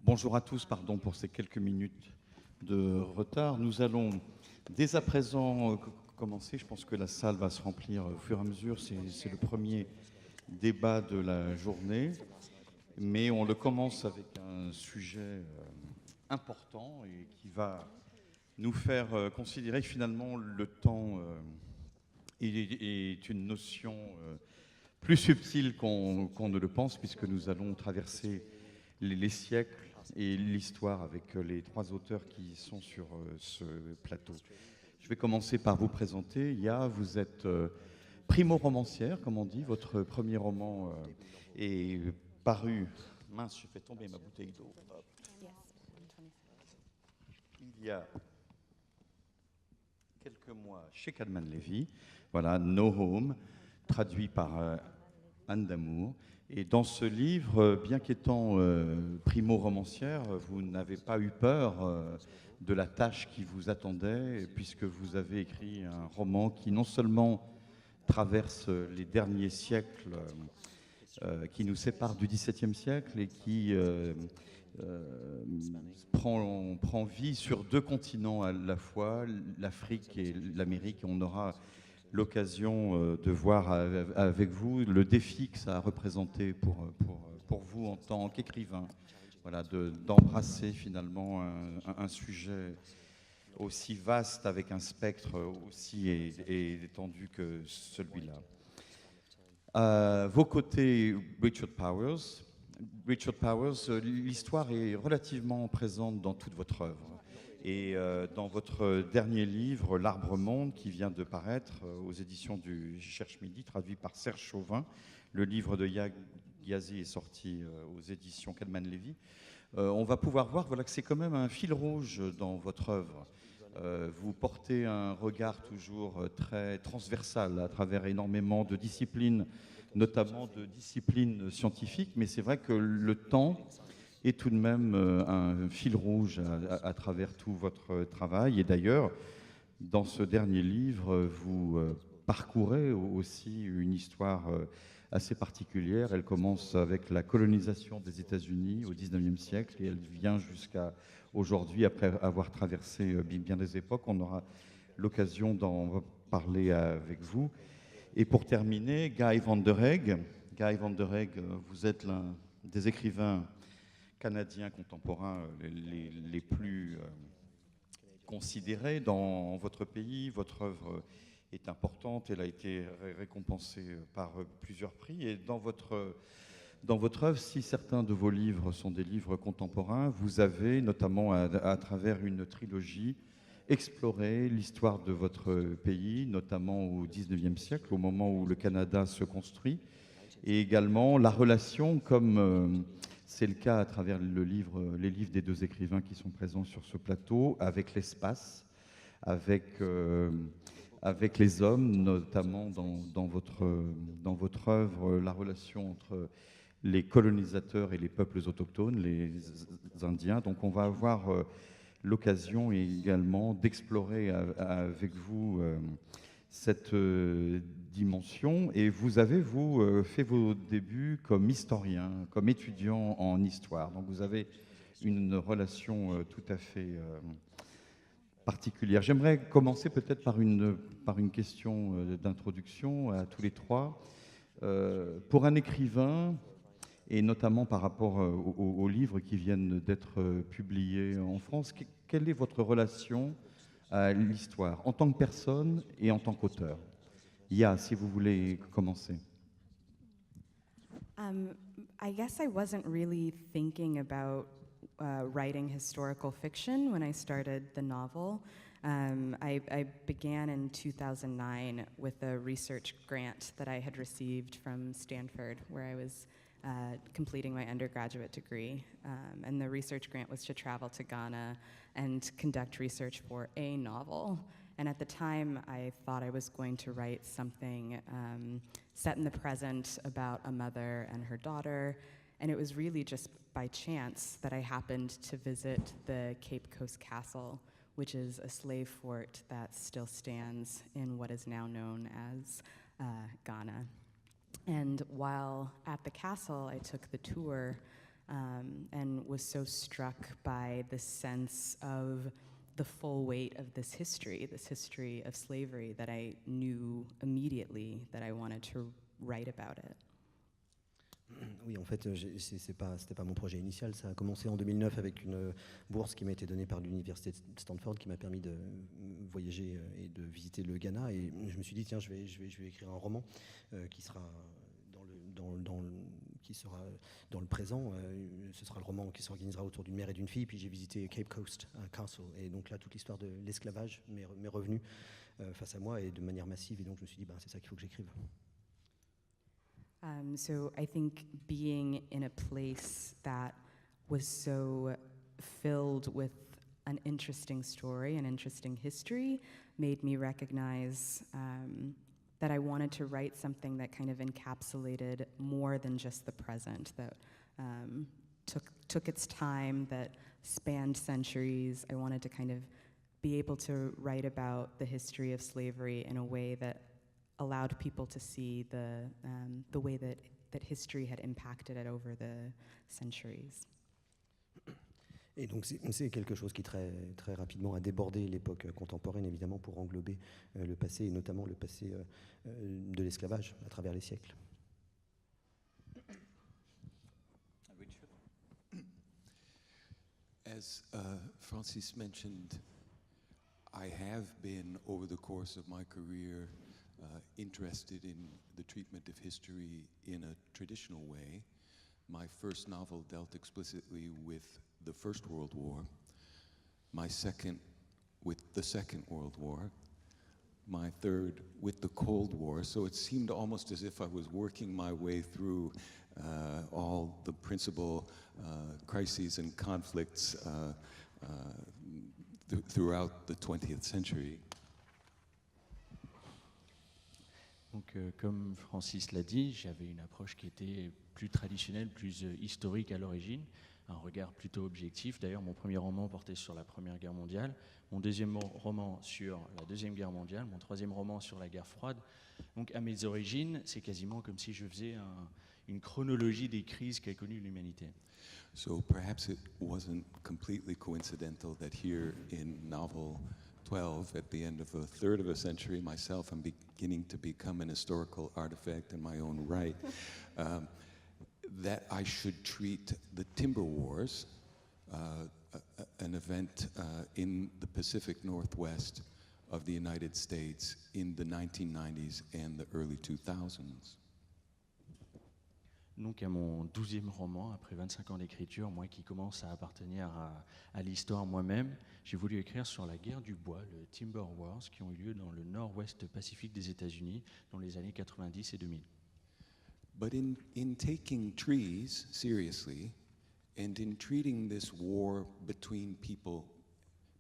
Bonjour à tous, pardon pour ces quelques minutes de retard. Nous allons dès à présent commencer. Je pense que la salle va se remplir au fur et à mesure. C'est le premier débat de la journée, mais on le commence avec un sujet important et qui va nous faire considérer que finalement le temps est une notion plus subtile qu'on ne le pense, puisque nous allons traverser les siècles et l'histoire avec les trois auteurs qui sont sur ce plateau. Je vais commencer par vous présenter. Ya, vous êtes primo-romancière, comme on dit. Votre premier roman est paru... Mince, j'ai fait tomber ma bouteille d'eau. Il y a quelques mois chez Cadman Levy. Voilà, No Home, traduit par Anne Damour. Et dans ce livre, bien qu'étant primo-romancière, vous n'avez pas eu peur de la tâche qui vous attendait, puisque vous avez écrit un roman qui non seulement traverse les derniers siècles qui nous séparent du XVIIe siècle et qui prend vie sur deux continents à la fois, l'Afrique et l'Amérique. On aura l'occasion de voir avec vous le défi que ça a représenté pour vous en tant qu'écrivain, voilà, d'embrasser finalement un sujet aussi vaste avec un spectre aussi étendu que celui-là. À vos côtés, Richard Powers. Richard Powers, l'histoire est relativement présente dans toute votre œuvre. Et dans votre dernier livre, L'Arbre Monde, qui vient de paraître aux éditions du Cherche Midi, traduit par Serge Chauvin, le livre de Ya Ghazi est sorti aux éditions Cadman Levy. On va pouvoir voir voilà, que c'est quand même un fil rouge dans votre œuvre. Vous portez un regard toujours très transversal à travers énormément de disciplines, notamment de disciplines scientifiques, mais c'est vrai que le temps est tout de même un fil rouge à travers tout votre travail. Et d'ailleurs, dans ce dernier livre, vous parcourez aussi une histoire assez particulière. Elle commence avec la colonisation des États-Unis au XIXe siècle et elle vient jusqu'à aujourd'hui, après avoir traversé bien des époques. On aura l'occasion d'en parler avec vous. Et pour terminer, Guy van der Heeg. Guy van der Heeg, vous êtes l'un des écrivains canadiens contemporains les plus considérés dans votre pays. Votre œuvre est importante, elle a été récompensée par plusieurs prix. Et dans votre œuvre, si certains de vos livres sont des livres contemporains, vous avez, notamment à travers une trilogie, exploré l'histoire de votre pays, notamment au XIXe siècle, au moment où le Canada se construit, et également la relation, comme c'est le cas à travers les livres des deux écrivains qui sont présents sur ce plateau, avec l'espace, avec les hommes, notamment dans votre œuvre, la relation entre les colonisateurs et les peuples autochtones, les Indiens. Donc on va avoir l'occasion également d'explorer avec vous cette dimension. Et vous avez, vous, fait vos débuts comme historien, comme étudiant en histoire. Donc vous avez une relation tout à fait particulière. J'aimerais commencer peut-être par une question d'introduction à tous les trois. Pour un écrivain, et notamment par rapport aux livres qui viennent d'être publiés en France, quelle est votre relation à l'histoire, en tant que personne et en tant qu'auteur? Ya, si vous voulez commencer. I guess I wasn't really thinking about writing historical fiction when I started the novel. I began in 2009 with a research grant that I had received from Stanford, where I was completing my undergraduate degree. And the research grant was to travel to Ghana and conduct research for a novel. And at the time, I thought I was going to write something set in the present about a mother and her daughter. And it was really just by chance that I happened to visit the Cape Coast Castle, which is a slave fort that still stands in what is now known as Ghana. And while at the castle, I took the tour and was so struck by the sense of the full weight of this history of slavery, that I knew immediately that I wanted to write about it. Oui, en fait, c'était pas mon projet initial. Ça a commencé en 2009 avec une bourse qui m'a été donnée par l'université de Stanford, qui m'a permis de voyager et de visiter le Ghana. Et je me suis dit, tiens, je vais écrire un roman qui sera dans le présent. Ce sera le roman qui s'organisera autour d'une mère et d'une fille. Puis j'ai visité Cape Coast Castle. Et donc là, toute l'histoire de l'esclavage m'est revenue face à moi et de manière massive. Et donc je me suis dit, c'est ça qu'il faut que j'écrive. So I think being in a place that was so filled with an interesting story, an interesting history, made me recognize that I wanted to write something that kind of encapsulated more than just the present, that took its time, that spanned centuries. I wanted to kind of be able to write about the history of slavery in a way that allowed people to see the way that history had impacted it over the centuries. Et donc c'est quelque chose qui très, très rapidement a débordé l'époque contemporaine, évidemment, pour englober le passé, et notamment le passé de l'esclavage à travers les siècles. As Francis mentioned, I have been, over the course of my career, interested in the treatment of history in a traditional way. My first novel dealt explicitly with the First World War, my second with the Second World War, my third with the Cold War. So it seemed almost as if I was working my way through all the principal crises and conflicts throughout the 20th century. Donc, comme Francis l'a dit, j'avais une approche qui était plus traditionnelle, plus historique à l'origine, un regard plutôt objectif. D'ailleurs, mon premier roman portait sur la Première Guerre mondiale, mon deuxième roman sur la Deuxième Guerre mondiale, mon troisième roman sur la guerre froide. Donc, à mes origines, c'est quasiment comme si je faisais une chronologie des crises qu'a connues l'humanité. So perhaps it wasn't completely coincidental that here in novel 12, at the end of a third of a century, myself, I'm beginning to become an historical artifact in my own right, that I should treat the Timber Wars, an event in the Pacific Northwest of the United States in the 1990s and the early 2000s. Donc à mon 12e roman, après 25 ans d'écriture, moi qui commence à appartenir à l'histoire moi-même, j'ai voulu écrire sur la guerre du bois, le Timber Wars, qui ont eu lieu dans le nord-ouest Pacifique des États-Unis dans les années 90 et 2000. But in taking trees seriously, and in treating this war between people,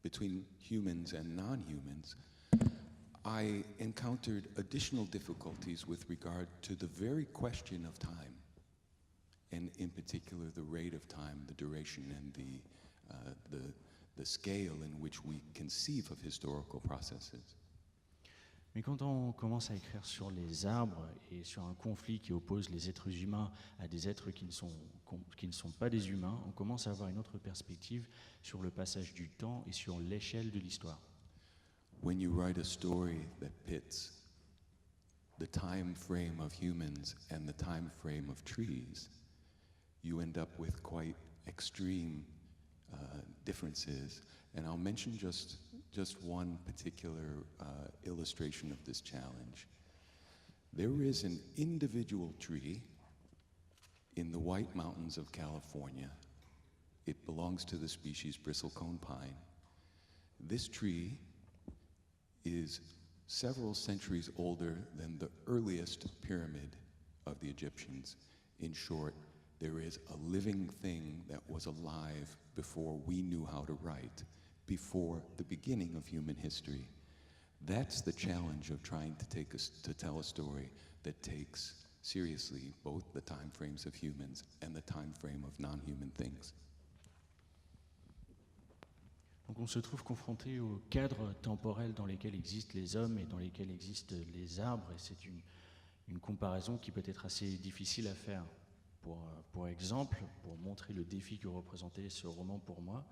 between humans and non-humans, I encountered additional difficulties with regard to the very question of time, and in particular the rate of time, the duration, and the scale in which we conceive of historical processes. Mais quand on commence à écrire sur les arbres et sur un conflit qui oppose les êtres humains à des êtres qui ne sont pas des humains, on commence à avoir une autre perspective sur le passage du temps et sur l'échelle de l'histoire. When you write a story that pits the time frame of humans and the time frame of trees, you end up with quite extreme differences. And I'll mention just one particular illustration of this challenge. There is an individual tree in the White Mountains of California. It belongs to the species bristlecone pine. This tree is several centuries older than the earliest pyramid of the Egyptians. In short, there is a living thing that was alive before we knew how to write, before the beginning of human history. That's the challenge of trying to tell a story that takes seriously both the time frames of humans and the time frame of non-human things. Donc on se trouve confronté au cadre temporel dans lequel existent les hommes et dans lesquels existent les arbres, et c'est une comparaison qui peut être assez difficile à faire. Pour exemple, pour montrer le défi que représentait ce roman pour moi,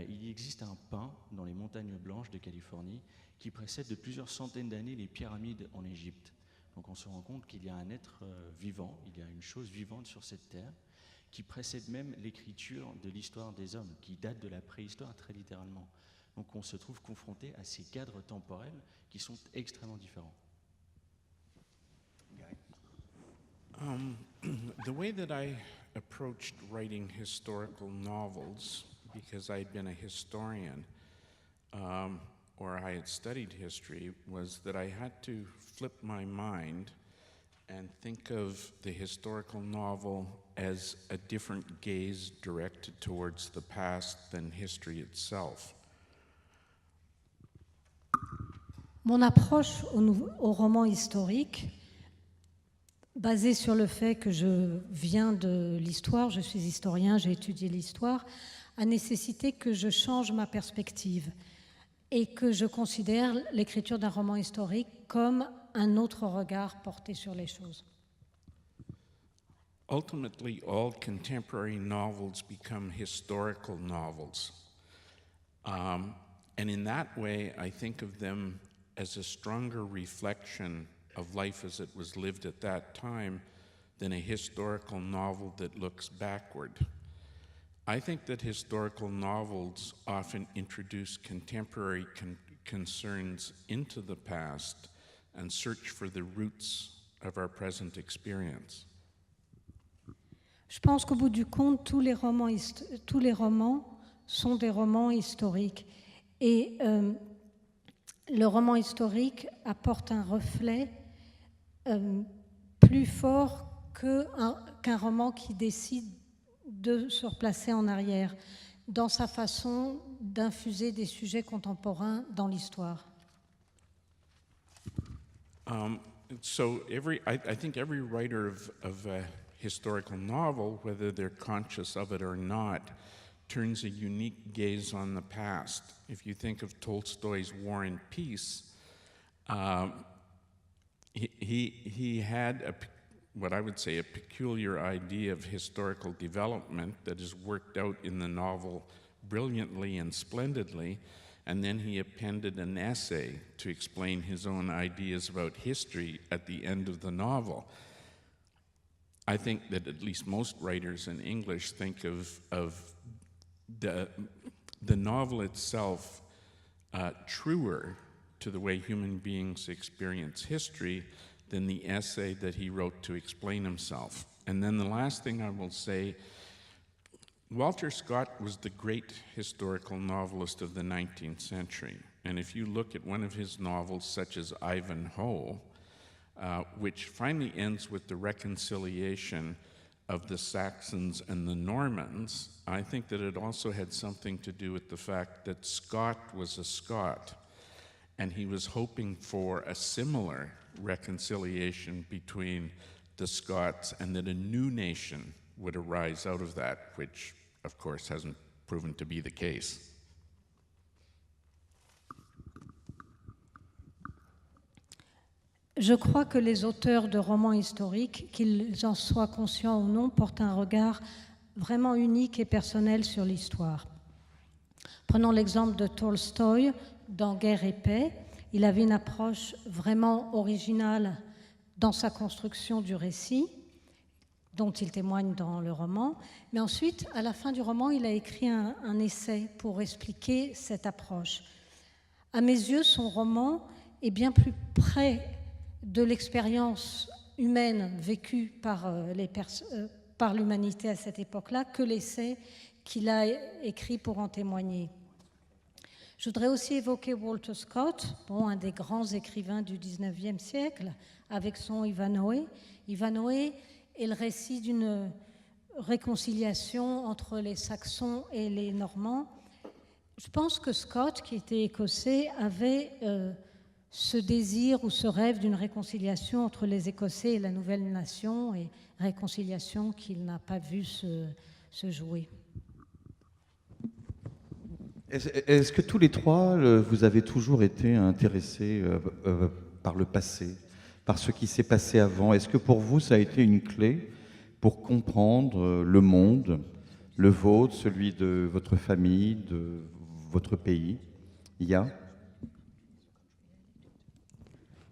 il existe un pin dans les montagnes blanches de Californie qui précède de plusieurs centaines d'années les pyramides en Égypte. Donc on se rend compte qu'il y a un être vivant, il y a une chose vivante sur cette terre qui précède même l'écriture de l'histoire des hommes, qui date de la préhistoire très littéralement. Donc on se trouve confronté à ces cadres temporels qui sont extrêmement différents. The way that I approached writing historical novels, because I had been a historian or I had studied history, was that I had to flip my mind and think of the historical novel as a different gaze directed towards the past than history itself. Mon approche au roman historique, basée sur le fait que je viens de l'histoire, je suis historien, j'ai étudié l'histoire, a nécessité que je change ma perspective et que je considère l'écriture d'un roman historique comme un autre regard porté sur les choses. Ultimately, all contemporary novels become historical novels. And in that way, I think of them as a stronger reflection of life as it was lived at that time than a historical novel that looks backward. I think that historical novels often introduce contemporary concerns into the past and search for the roots of our present experience. Je pense qu'au bout du compte, tous les romans sont des romans historiques. Et le roman historique apporte un reflet plus fort qu'un roman qui décide de se replacer en arrière dans sa façon d'infuser des sujets contemporains dans l'histoire. So I think every writer of a historical novel, whether they're conscious of it or not, turns a unique gaze on the past. If you think of Tolstoy's War and Peace, he had what I would say a peculiar idea of historical development that is worked out in the novel brilliantly and splendidly, and then he appended an essay to explain his own ideas about history at the end of the novel. I think that at least most writers in English think of the novel itself truer to the way human beings experience history than the essay that he wrote to explain himself. And then the last thing I will say, Walter Scott was the great historical novelist of the 19th century. And if you look at one of his novels, such as Ivanhoe, which finally ends with the reconciliation of the Saxons and the Normans, I think that it also had something to do with the fact that Scott was a Scot, and he was hoping for a similar reconciliation between the Scots and that a new nation would arise out of that, which, of course, hasn't proven to be the case. Je crois que les auteurs de romans historiques, qu'ils en soient conscients ou non, portent un regard vraiment unique et personnel sur l'histoire. Prenons l'exemple de Tolstoï dans Guerre et paix. Il avait une approche vraiment originale dans sa construction du récit, dont il témoigne dans le roman. Mais ensuite, à la fin du roman, il a écrit un essai pour expliquer cette approche. À mes yeux, son roman est bien plus près de l'expérience humaine vécue par l'humanité à cette époque-là que l'essai qu'il a écrit pour en témoigner. Je voudrais aussi évoquer Walter Scott, un des grands écrivains du XIXe siècle, avec son Ivanhoe. Ivanhoe est le récit d'une réconciliation entre les Saxons et les Normands. Je pense que Scott, qui était écossais, avait ce désir ou ce rêve d'une réconciliation entre les Écossais et la nouvelle nation, et réconciliation qu'il n'a pas vu se jouer. Est-ce que tous les trois, vous avez toujours été intéressés par le passé, par ce qui s'est passé avant? Est-ce que pour vous, ça a été une clé pour comprendre le monde, le vôtre, celui de votre famille, de votre pays. Ya?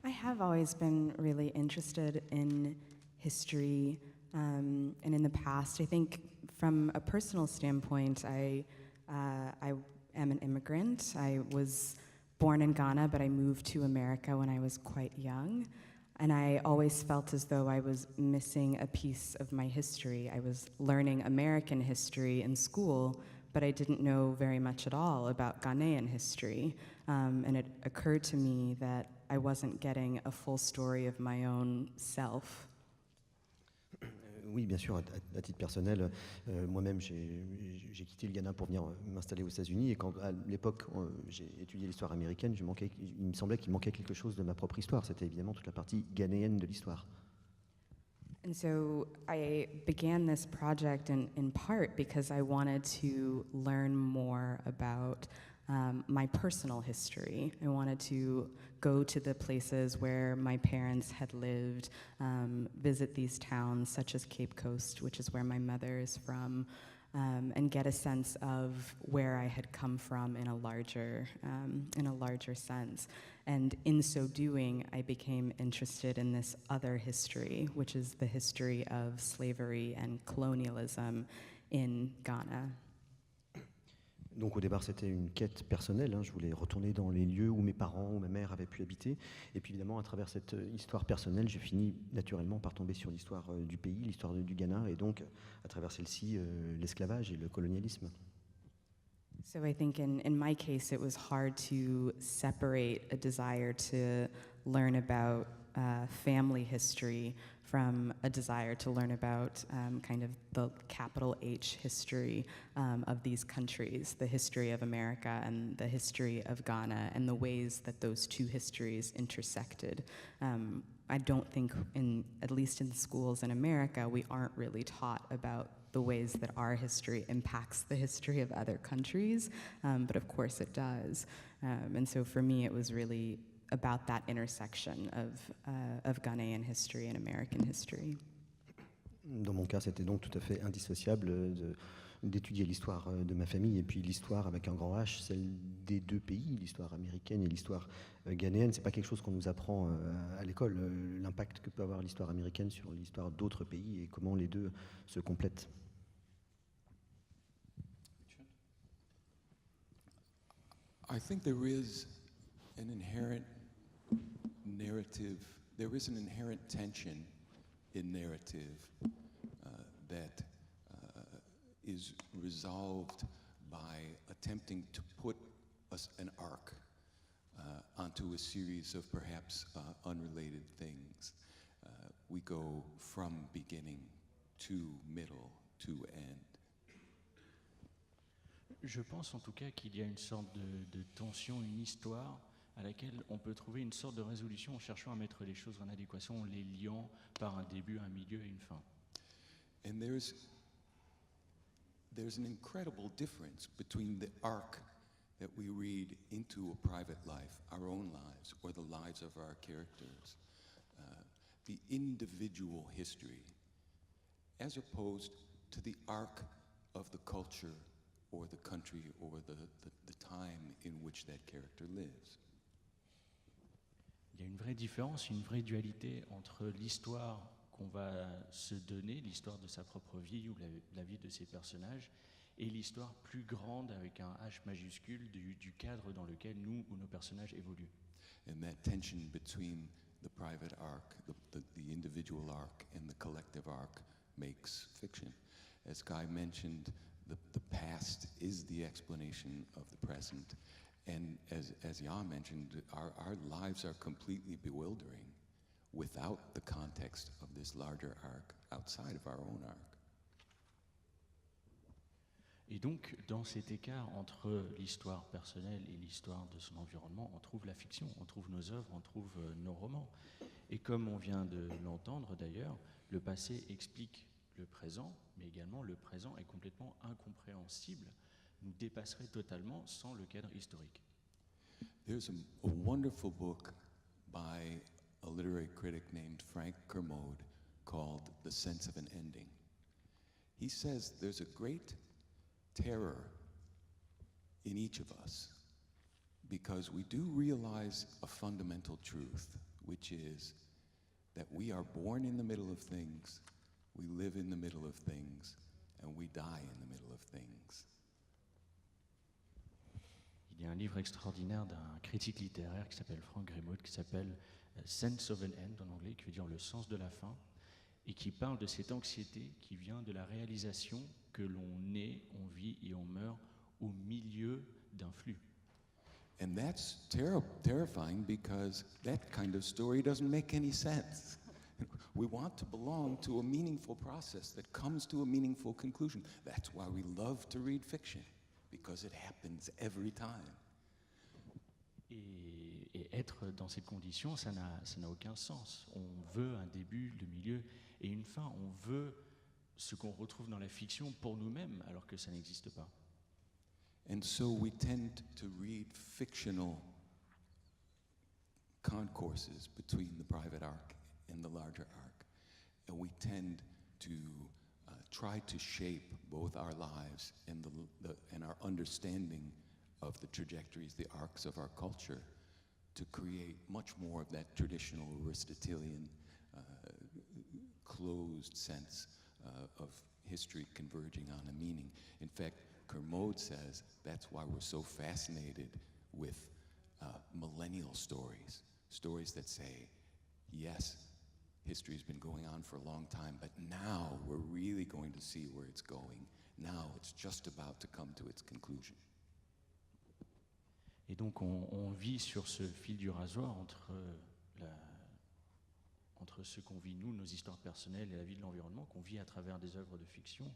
I have always been really interested in history, and in the past, I think from a personal standpoint, I am an immigrant. I was born in Ghana, but I moved to America when I was quite young. And I always felt as though I was missing a piece of my history. I was learning American history in school, but I didn't know very much at all about Ghanaian history. And it occurred to me that I wasn't getting a full story of my own self. Oui, bien sûr, à titre personnel, moi-même j'ai quitté le Ghana pour venir m'installer aux États-Unis, et quand à l'époque j'ai étudié l'histoire américaine, il me semblait qu'il manquait quelque chose de ma propre histoire, c'était évidemment toute la partie ghanéenne de l'histoire. And so I began this project in part because I wanted to learn more about my personal history. I wanted to go to the places where my parents had lived, visit these towns such as Cape Coast, which is where my mother is from, and get a sense of where I had come from in a larger sense. And in so doing, I became interested in this other history, which is the history of slavery and colonialism in Ghana. Donc au départ c'était une quête personnelle, je voulais retourner dans les lieux où mes parents ou ma mère avaient pu habiter, et puis évidemment à travers cette histoire personnelle j'ai fini naturellement par tomber sur l'histoire du pays, l'histoire du Ghana, et donc à travers celle-ci l'esclavage et le colonialisme. So I think in my case, it was hard to separate a desire to learn about family history from a desire to learn about kind of the capital H history of these countries, the history of America and the history of Ghana, and the ways that those two histories intersected. I don't think, at least in schools in America, we aren't really taught about the ways that our history impacts the history of other countries, but of course it does. And so for me, it was really about that intersection of Ghanaian history and American history. Dans mon cas, c'était donc tout à fait indissociable d'étudier l'histoire de ma famille et puis l'histoire avec un grand H, celle des deux pays, l'histoire américaine et l'histoire ghanéenne. C'est pas quelque chose qu'on nous apprend à l'école, l'impact que peut avoir l'histoire américaine sur l'histoire d'autres pays et comment les deux se complètent. I think there is an inherent narrative, there is an inherent tension in narrative that is resolved by attempting to put an arc onto a series of perhaps unrelated things. We go from beginning to middle to end. Je pense en tout cas qu'il y a une sorte de tension, une histoire à laquelle on peut trouver une sorte de résolution en cherchant à mettre les choses en adéquation, en les liant par un début, un milieu et une fin. And there's an incredible difference between the arc that we read into a private life, our own lives, or the lives of our characters, the individual history, as opposed to the arc of the culture or the country or the time in which that character lives. Il y a une vraie différence, une vraie dualité entre l'histoire qu'on va se donner, l'histoire de sa propre vie ou la vie de ses personnages, et l'histoire plus grande avec un H majuscule du cadre dans lequel nous ou nos personnages évoluent. And that tension between the private arc, the individual arc, and the collective arc makes fiction. As Guy mentioned, the past is the explanation of the present. And as Jan mentioned, our lives are completely bewildering without the context of this larger arc outside of our own arc. Et donc, dans cet écart entre l'histoire personnelle et l'histoire de son environnement, on trouve la fiction, on trouve nos œuvres, on trouve nos romans. Et comme on vient de l'entendre d'ailleurs, le passé explique le présent, mais également le présent est complètement incompréhensible, nous dépasserait totalement sans le cadre historique. There's a wonderful book by a literary critic named Frank Kermode called The Sense of an Ending. He says there's a great terror in each of us because we do realize a fundamental truth, which is that we are born in the middle of things, we live in the middle of things, and we die in the middle of things. Il y a un livre extraordinaire d'un critique littéraire qui s'appelle Frank Grimaud, qui s'appelle Sense of an End en anglais, qui veut dire le sens de la fin, et qui parle de cette anxiété qui vient de la réalisation que l'on naît, on vit et on meurt au milieu d'un flux. And that's terrifying because that kind of story doesn't make any sense. We want to belong to a meaningful process that comes to a meaningful conclusion. That's why we love to read fiction, because it happens every time. Et être dans cette condition, ça n'a aucun sens. On veut un début, le milieu et une fin. On veut ce qu'on retrouve dans la fiction pour nous-mêmes, alors que ça n'existe pas. And so we tend to read fictional concourses between the private arc and the larger arc. And we tend to try to shape both our lives and, and our understanding of the trajectories, the arcs of our culture, to create much more of that traditional Aristotelian closed sense of history converging on a meaning. In fact, Kermode says that's why we're so fascinated with millennial stories, stories that say, yes, history's been going on for a long time, but now we're really going to see where it's going. Now it's just about to come to its conclusion. Et donc on vit sur ce fil du rasoir entre ce qu'on vit nous, nos histoires personnelles et la vie de l'environnement, qu'on vit à travers des œuvres de fiction.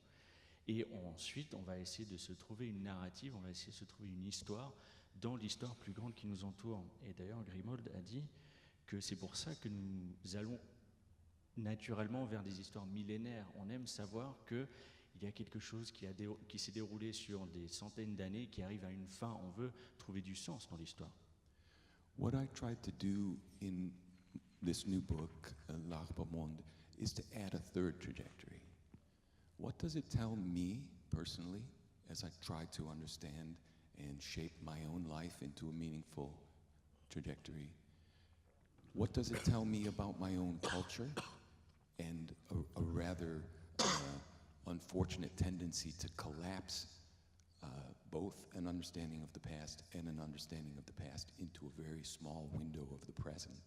Et ensuite, on va essayer de se trouver une narrative, on va essayer de se trouver une histoire dans l'histoire plus grande qui nous entoure. Et d'ailleurs, Grimoald a dit que c'est pour ça que nous allons naturellement vers des histoires millénaires. On aime savoir qu'il y a quelque chose qui s'est déroulé sur des centaines d'années, qui arrive à une fin. On veut trouver du sens dans l'histoire. What I tried to do in this new book, L'Arbre Monde, is to add a third trajectory. What does it tell me personally as I try to understand and shape my own life into a meaningful trajectory? What does it tell me about my own culture and a rather unfortunate tendency to collapse both an understanding of the past and an understanding of the past into a very small window of the present?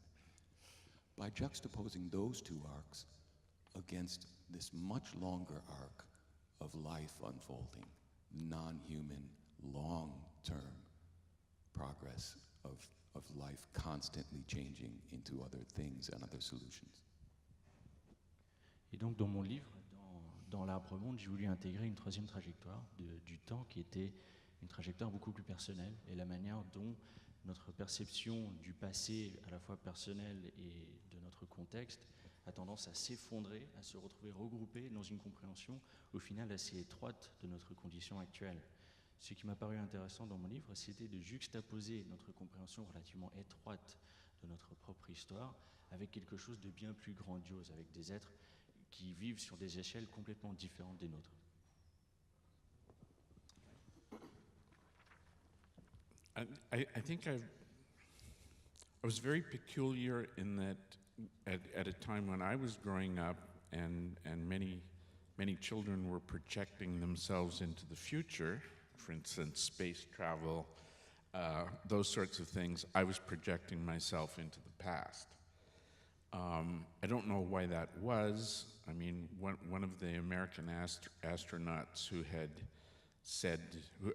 By juxtaposing those two arcs against this much longer arc of life unfolding, non-human, long-term progress of life constantly changing into other things and other solutions. Et donc dans mon livre, dans l'Arbre Monde, j'ai voulu intégrer une troisième trajectoire du temps qui était une trajectoire beaucoup plus personnelle et la manière dont notre perception du passé, à la fois personnel et de notre contexte, a tendance à s'effondrer, à se retrouver regroupé dans une compréhension au final assez étroite de notre condition actuelle. Ce qui m'a paru intéressant dans mon livre, c'était de juxtaposer notre compréhension relativement étroite de notre propre histoire avec quelque chose de bien plus grandiose, avec des êtres qui vivent sur des échelles complètement différentes des nôtres. I think I was very peculiar in that at a time when I was growing up and many children were projecting themselves into the future, for instance, space travel, those sorts of things, I was projecting myself into the past. I don't know why that was. I mean, one of the American astronauts who had said,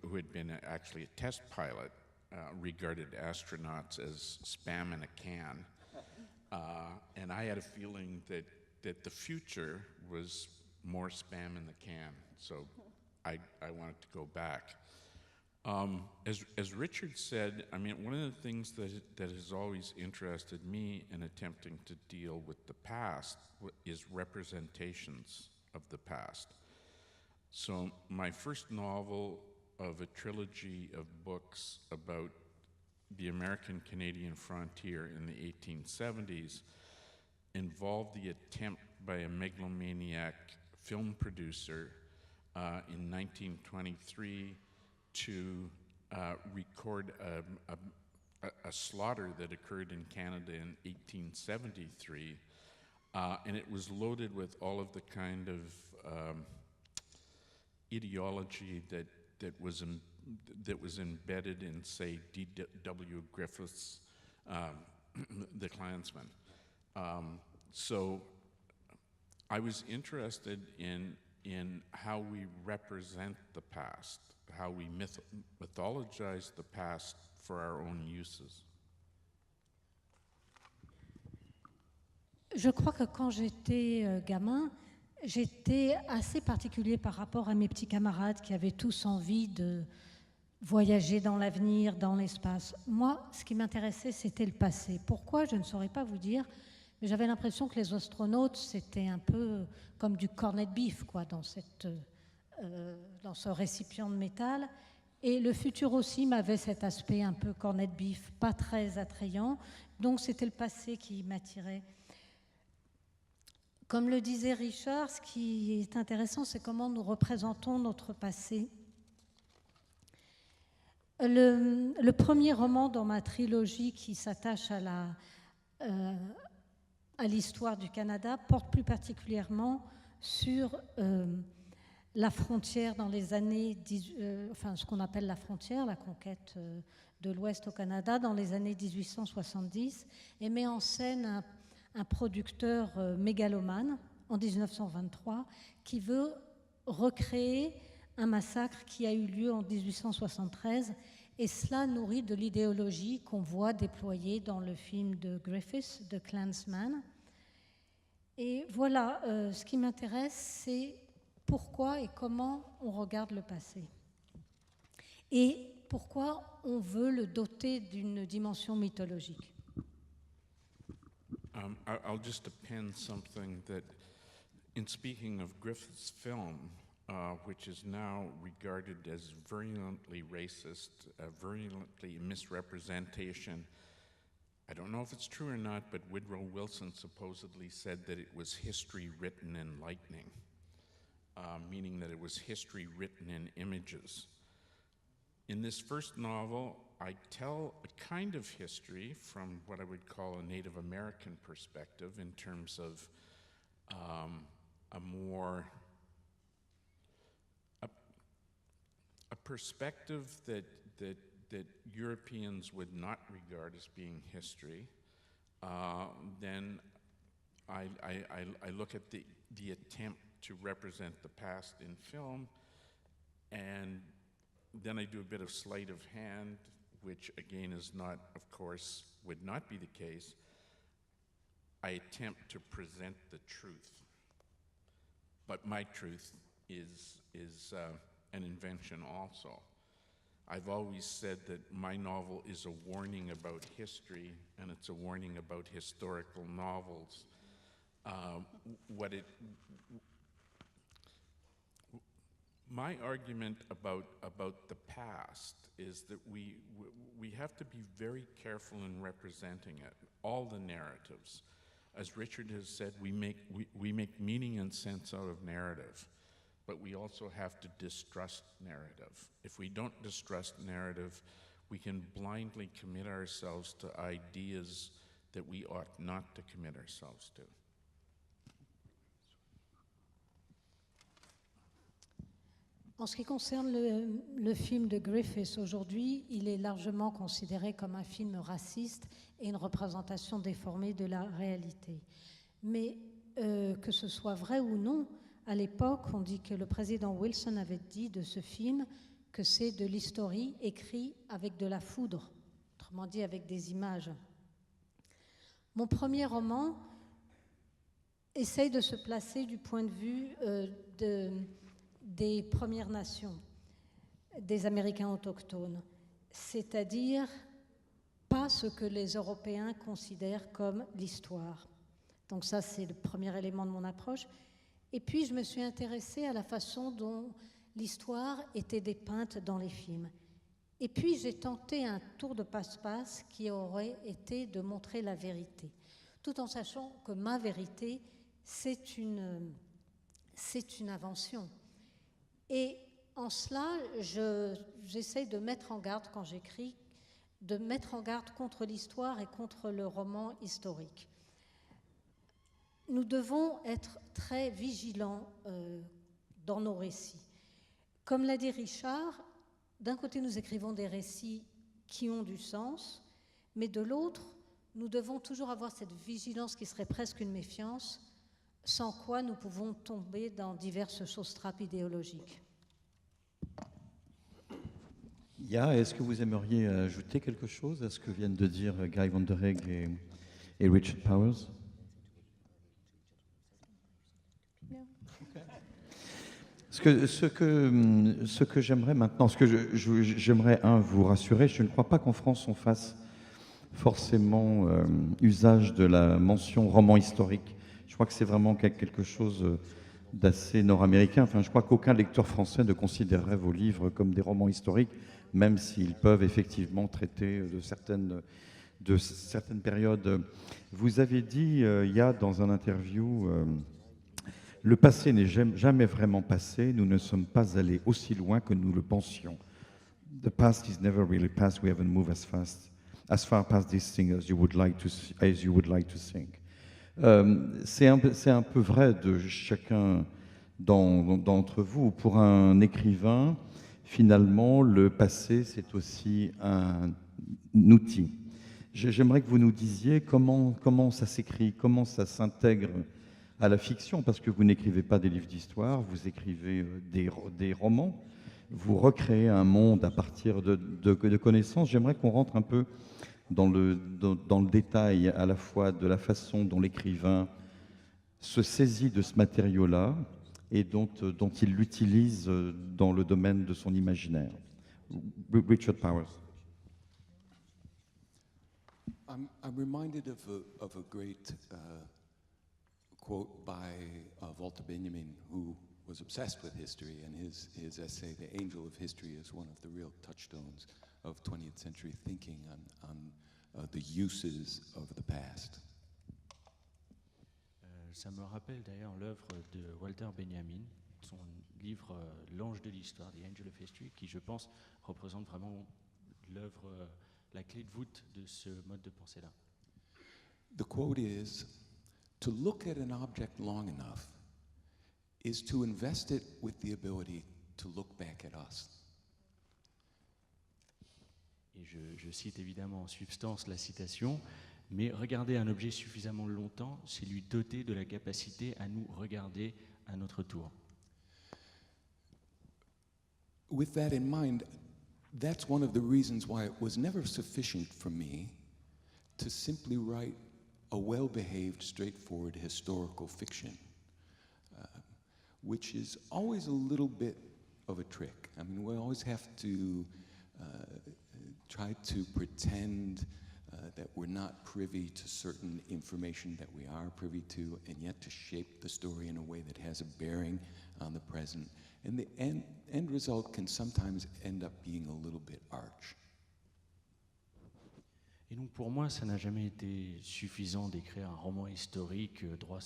who had been actually a test pilot, regarded astronauts as spam in a can. And I had a feeling that the future was more spam in the can, so I wanted to go back. As Richard said, I mean, one of the things that has always interested me in attempting to deal with the past is representations of the past. So my first novel of a trilogy of books about the American-Canadian frontier in the 1870s involved the attempt by a megalomaniac film producer in 1923 to record a slaughter that occurred in Canada in 1873, and it was loaded with all of the kind of ideology that was embedded in, say, D.W. Griffith's The Klansman. So I was interested in how we represent the past, how we mythologize the past for our own uses. Je crois que quand j'étais gamin, j'étais assez particulier par rapport à mes petits camarades qui avaient tous envie de voyager dans l'avenir, dans l'espace. Moi, ce qui m'intéressait, c'était le passé. Pourquoi, je ne saurais pas vous dire, mais j'avais l'impression que les astronautes, c'était un peu comme du corned beef, quoi, dans ce récipient de métal. Et le futur aussi m'avait cet aspect un peu corned beef, pas très attrayant. Donc c'était le passé qui m'attirait. Comme le disait Richard, ce qui est intéressant, c'est comment nous représentons notre passé. Le premier roman dans ma trilogie qui s'attache à l'histoire du Canada porte plus particulièrement sur la frontière dans les années, ce qu'on appelle la frontière, la conquête de l'Ouest au Canada dans les années 1870, et met en scène un producteur mégalomane en 1923 qui veut recréer un massacre qui a eu lieu en 1873, et cela nourrit de l'idéologie qu'on voit déployée dans le film de Griffith, The Klansman. Et voilà, ce qui m'intéresse, c'est pourquoi et comment on regarde le passé. Et pourquoi on veut le doter d'une dimension mythologique. I'll just append something that, in speaking of Griffith's film, which is now regarded as virulently racist, virulently misrepresentation. I don't know if it's true or not, but Woodrow Wilson supposedly said that it was history written in lightning, meaning that it was history written in images. In this first novel, I tell a kind of history from what I would call a Native American perspective in terms of a perspective that Europeans would not regard as being history. Then I look at the attempt to represent the past in film, and then I do a bit of sleight of hand, which again is not, of course, would not be the case. I attempt to present the truth, but my truth is an invention also. I've always said that my novel is a warning about history, and it's a warning about historical novels. My argument about the past is that we have to be very careful in representing it, all the narratives. As Richard has said, we make meaning and sense out of narrative, but we also have to distrust narrative. If we don't distrust narrative, we can blindly commit ourselves to ideas that we ought not to commit ourselves to. En ce qui concerne le film de Griffith aujourd'hui, il est largement considéré comme un film raciste et une représentation déformée de la réalité. Mais que ce soit vrai ou non, à l'époque, on dit que le président Wilson avait dit de ce film que c'est de l'historie écrit avec de la foudre, autrement dit avec des images. Mon premier roman essaye de se placer du point de vue des Premières Nations, des Américains autochtones, c'est-à-dire pas ce que les Européens considèrent comme l'histoire. Donc ça, c'est le premier élément de mon approche. Et puis, je me suis intéressée à la façon dont l'histoire était dépeinte dans les films. Et puis, j'ai tenté un tour de passe-passe qui aurait été de montrer la vérité, tout en sachant que ma vérité c'est une invention. Et en cela, j'essaye de mettre en garde, quand j'écris, de mettre en garde contre l'histoire et contre le roman historique. Nous devons être très vigilants dans nos récits. Comme l'a dit Richard, d'un côté, nous écrivons des récits qui ont du sens, mais de l'autre, nous devons toujours avoir cette vigilance qui serait presque une méfiance, sans quoi nous pouvons tomber dans diverses sauce-trappes idéologiques. Est-ce que vous aimeriez ajouter quelque chose à ce que viennent de dire Guy van der Hegg et Richard Powers? No. Ce que j'aimerais maintenant, j'aimerais vous rassurer, je ne crois pas qu'en France on fasse forcément usage de la mention roman historique. Je crois que c'est vraiment quelque chose d'assez nord-américain. Enfin, je crois qu'aucun lecteur français ne considérerait vos livres comme des romans historiques, même s'ils peuvent effectivement traiter de certaines périodes. Vous avez dit, dans un interview, le passé n'est jamais vraiment passé, nous ne sommes pas allés aussi loin que nous le pensions. The past is never really past, we haven't moved as far past this thing as you would like to think. C'est un peu vrai de chacun d'entre vous. Pour un écrivain, finalement, le passé, c'est aussi un outil. J'aimerais que vous nous disiez comment ça s'écrit, comment ça s'intègre à la fiction, parce que vous n'écrivez pas des livres d'histoire, vous écrivez des romans, vous recréez un monde à partir de connaissances. J'aimerais qu'on rentre un peu dans le détail à la fois de la façon dont l'écrivain se saisit de ce matériau-là et dont il l'utilise dans le domaine de son imaginaire. Richard Powers. I'm reminded of a great quote by Walter Benjamin, who was obsessed with history, and his essay, The Angel of History, is one of the real touchstones of 20th century thinking on the uses of the past. Ça me rappelle d'ailleurs l'œuvre de Walter Benjamin, son livre L'Ange de l'Histoire, The Angel of History, qui, je pense, représente vraiment l'œuvre, la clé de voûte de ce mode de pensée-là. The quote is, "To look at an object long enough is to invest it with the ability to look back at us." Et je cite évidemment en substance la citation, mais regarder un objet suffisamment longtemps, c'est lui doter de la capacité à nous regarder à notre tour. With that in mind, that's one of the reasons why it was never sufficient for me to simply write a well-behaved, straightforward historical fiction, which is always a little bit of a trick. I mean, we always have to try to pretend that we're not privy to certain information that we are privy to, and yet to shape the story in a way that has a bearing on the present. And the end result can sometimes end up being a little bit arch. Et donc pour moi, ça n'a jamais été suffisant d'écrire un roman historique droit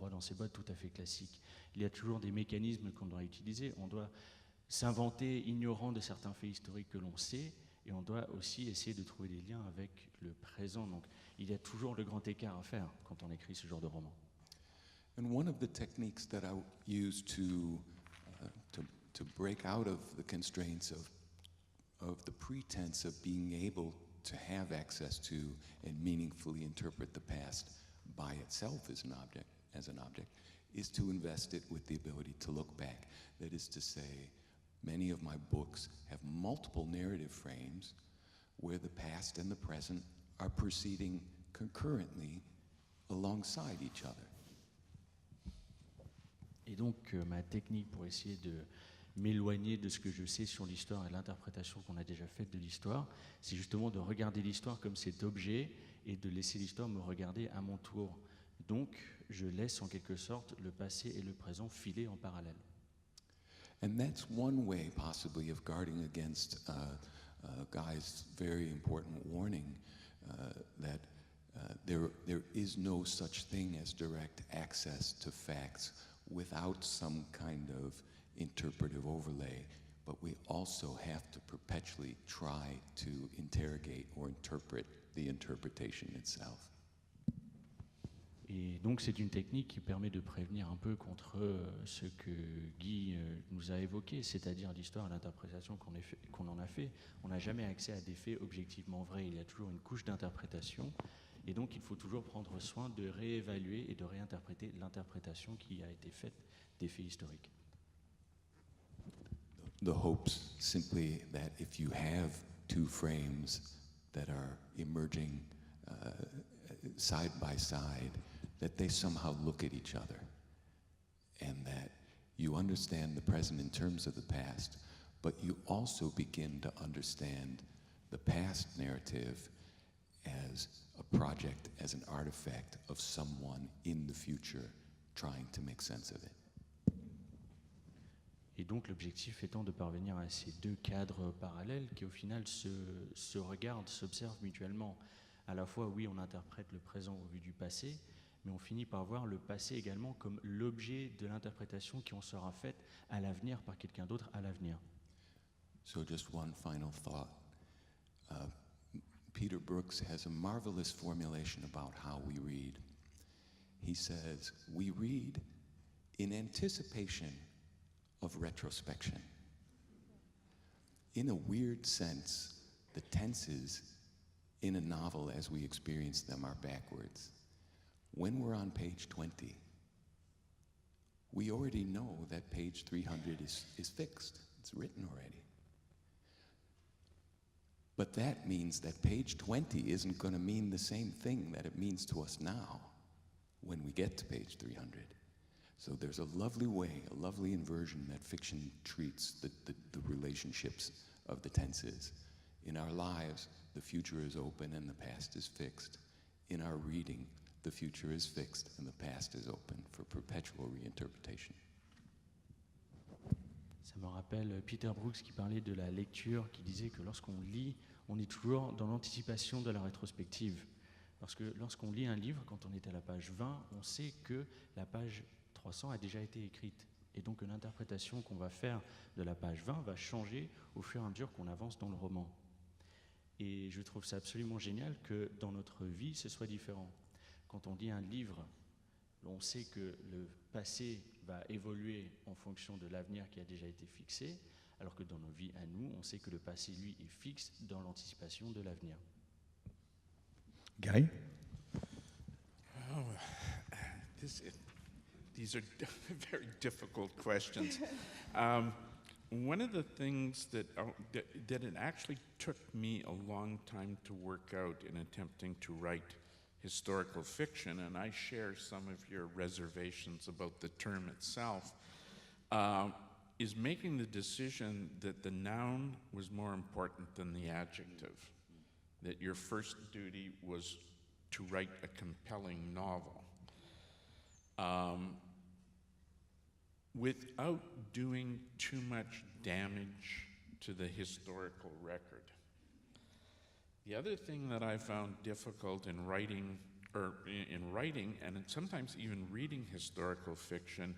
dans ses bottes, tout à fait classique. Il y a toujours des mécanismes qu'on doit utiliser. On doit s'inventer ignorant de certains faits historiques que l'on sait, et on doit aussi essayer de trouver des liens avec le présent. Donc il y a toujours le grand écart à faire quand on écrit ce genre de roman. And one of the techniques that I use to break out of the constraints of the pretense of being able to have access to and meaningfully interpret the past by itself as an object, is to invest it with the ability to look back. That is to say, many of my books have multiple narrative frames where the past and the present are proceeding concurrently alongside each other. Et donc ma technique pour essayer de m'éloigner de ce que je sais sur l'histoire et l'interprétation qu'on a déjà faite de l'histoire, c'est justement de regarder l'histoire comme cet objet et de laisser l'histoire me regarder à mon tour. Donc, je laisse en quelque sorte le passé et le présent filer en parallèle. And that's one way, possibly, of guarding against Guy's very important warning that There is no such thing as direct access to facts without some kind of interpretive overlay, but we also have to perpetually try to interrogate or interpret the interpretation itself. Et donc c'est une technique qui permet de prévenir un peu contre ce que Guy nous a évoqué, c'est-à-dire l'histoire et l'interprétation qu'on en a fait. On n'a jamais accès à des faits objectivement vrais, il y a toujours une couche d'interprétation, et donc il faut toujours prendre soin de réévaluer et de réinterpréter l'interprétation qui a été faite des faits historiques. The hope's simply that if you have two frames that are emerging side by side, that they somehow look at each other, and that you understand the present in terms of the past, but you also begin to understand the past narrative as a project, as an artifact of someone in the future trying to make sense of it. Et donc l'objectif étant de parvenir à ces deux cadres parallèles qui au final se regardent, s'observent mutuellement. À la fois, oui, on interprète le présent au vu du passé, mais on finit par voir le passé également comme l'objet de l'interprétation qui en sera faite à l'avenir par quelqu'un d'autre à l'avenir. So just one final thought. Peter Brooks has a marvelous formulation about how we read. He says, we read in anticipation of retrospection. In a weird sense, the tenses in a novel as we experience them are backwards. When we're on page 20, we already know that page 300 is fixed. It's written already. But that means that page 20 isn't going to mean the same thing that it means to us now when we get to page 300. So there's a lovely way, a lovely inversion that fiction treats the relationships of the tenses. In our lives, the future is open and the past is fixed. In our reading, the future is fixed and the past is open for perpetual reinterpretation. Ça me rappelle Peter Brooks qui parlait de la lecture, qui disait que lorsqu'on lit, on est toujours dans l'anticipation de la rétrospective. Parce que lorsqu'on lit un livre, quand on est à la page 20, on sait que la page 300 a déjà été écrite. Et donc l'interprétation qu'on va faire de la page 20 va changer au fur et à mesure qu'on avance dans le roman. Et je trouve ça absolument génial que dans notre vie, ce soit différent. Quand on lit un livre, on sait que le passé va évoluer en fonction de l'avenir qui a déjà été fixé, alors que dans nos vies à nous, on sait que le passé, lui, est fixe dans l'anticipation de l'avenir. Guy? These are very difficult questions. One of the things that it actually took me a long time to work out in attempting to write historical fiction, and I share some of your reservations about the term itself, is making the decision that the noun was more important than the adjective, that your first duty was to write a compelling novel. Without doing too much damage to the historical record. The other thing that I found difficult in writing, and sometimes even reading historical fiction,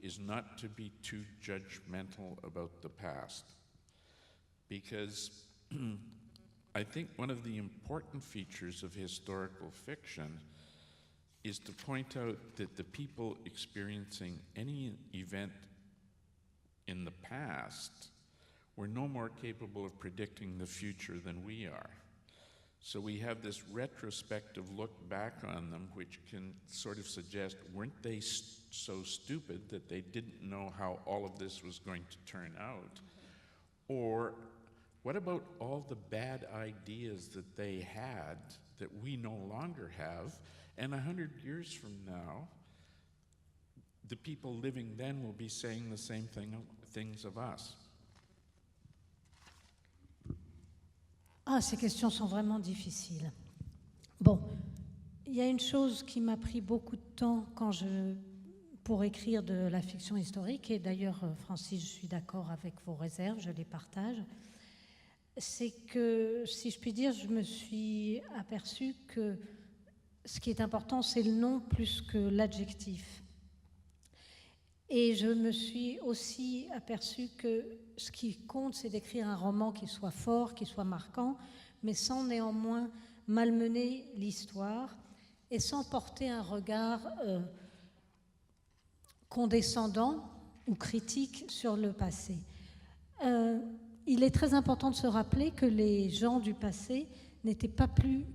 is not to be too judgmental about the past. Because I think one of the important features of historical fiction is to point out that the people experiencing any event in the past were no more capable of predicting the future than we are. So we have this retrospective look back on them, which can sort of suggest, weren't they so stupid that they didn't know how all of this was going to turn out? Or what about all the bad ideas that they had that we no longer have? And 100 years from now, the people living then will be saying the same things of us. Ah, ces questions sont vraiment difficiles. Bon, il y a une chose qui m'a pris beaucoup de temps pour écrire de la fiction historique, et d'ailleurs, Francis, je suis d'accord avec vos réserves, je les partage, c'est que, si je puis dire, je me suis aperçue que ce qui est important, c'est le nom plus que l'adjectif. Et je me suis aussi aperçue que ce qui compte, c'est d'écrire un roman qui soit fort, qui soit marquant, mais sans néanmoins malmener l'histoire et sans porter un regard condescendant ou critique sur le passé. Il est très important de se rappeler que les gens du passé n'étaient pas plus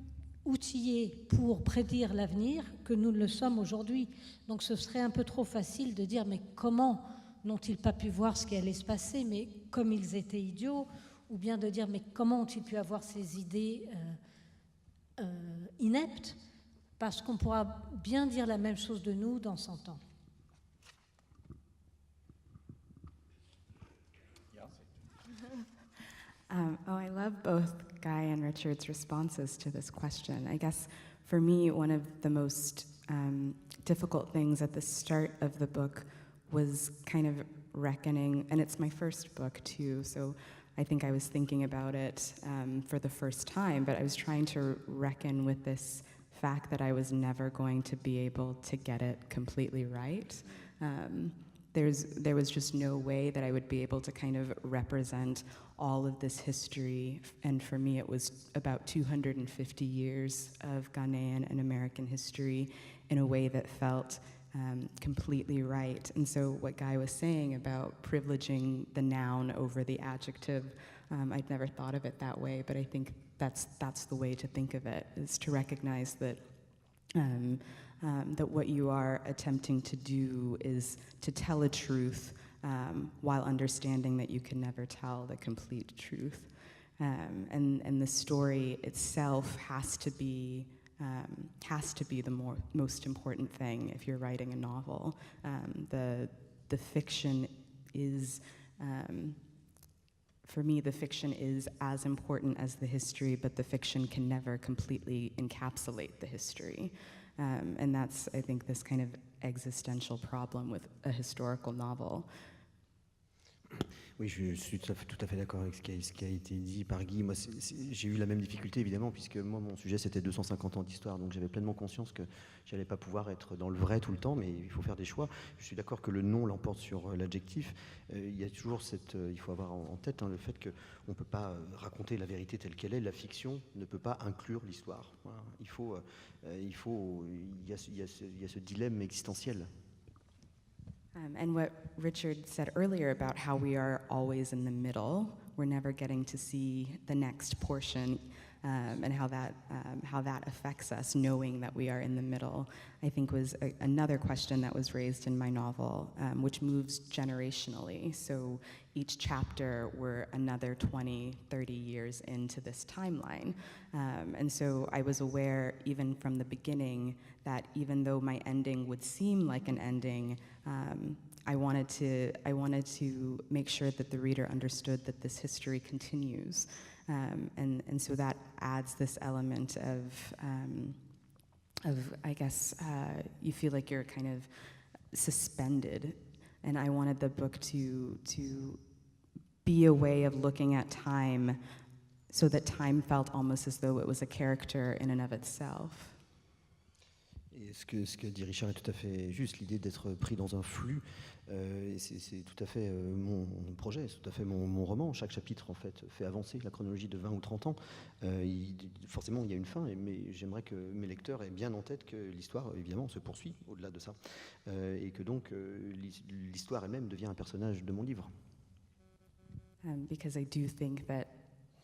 outillés pour prédire l'avenir que nous le sommes aujourd'hui. Donc ce serait un peu trop facile de dire mais comment n'ont-ils pas pu voir ce qui allait se passer, mais comme ils étaient idiots, ou bien de dire mais comment ont-ils pu avoir ces idées ineptes, parce qu'on pourra bien dire la même chose de nous dans 100 ans. I love both Guy and Richard's responses to this question. I guess for me, one of the most difficult things at the start of the book was kind of reckoning, and it's my first book too, so I think I was thinking about it for the first time, but I was trying to reckon with this fact that I was never going to be able to get it completely right. There was just no way that I would be able to kind of represent all of this history, and for me it was about 250 years of Ghanaian and American history in a way that felt completely right. And so what Guy was saying about privileging the noun over the adjective, I'd never thought of it that way, but I think that's the way to think of it, is to recognize that that what you are attempting to do is to tell a truth while understanding that you can never tell the complete truth. And the story itself has to be the most important thing if you're writing a novel. The fiction is, for me, the fiction is as important as the history, but the fiction can never completely encapsulate the history. And that's, I think, this kind of existential problem with a historical novel. Oui, je suis tout à fait d'accord avec ce qui a été dit par Guy. Moi, j'ai eu la même difficulté, évidemment, puisque moi, mon sujet, c'était 250 ans d'histoire, donc j'avais pleinement conscience que je n'allais pas pouvoir être dans le vrai tout le temps, mais il faut faire des choix. Je suis d'accord que le nom l'emporte sur l'adjectif. Il y a toujours il faut avoir en tête le fait qu'on ne peut pas raconter la vérité telle qu'elle est. La fiction ne peut pas inclure l'histoire. Voilà. Il y a ce dilemme existentiel. And what Richard said earlier about how we are always in the middle, we're never getting to see the next portion, and how that affects us, knowing that we are in the middle, I think was another question that was raised in my novel, which moves generationally. So each chapter, we're another 20, 30 years into this timeline. And so I was aware, even from the beginning, that even though my ending would seem like an ending, I wanted to make sure that the reader understood that this history continues. And so that adds this element of I guess, you feel like you're kind of suspended. And I wanted the book to be a way of looking at time so that time felt almost as though it was a character in and of itself. Et ce que dit Richard est tout à fait juste, l'idée d'être pris dans un flux, c'est tout à fait mon projet, c'est tout à fait mon roman. Chaque chapitre, en fait, fait avancer la chronologie de 20 ou 30 ans. Forcément, il y a une fin, mais j'aimerais que mes lecteurs aient bien en tête que l'histoire, évidemment, se poursuit au-delà de ça. Et que donc, l'histoire elle-même devient un personnage de mon livre. Because I do think that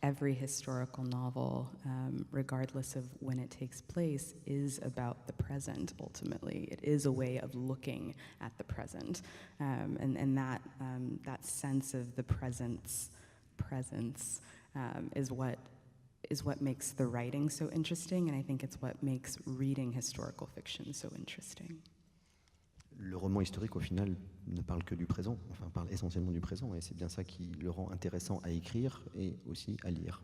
every historical novel, regardless of when it takes place, is about the present, ultimately. It is a way of looking at the present. And that sense of the presence is what makes the writing so interesting, and I think it's what makes reading historical fiction so interesting. Le roman historique, au final, ne parle que du présent, enfin parle essentiellement du présent, et c'est bien ça qui le rend intéressant à écrire et aussi à lire.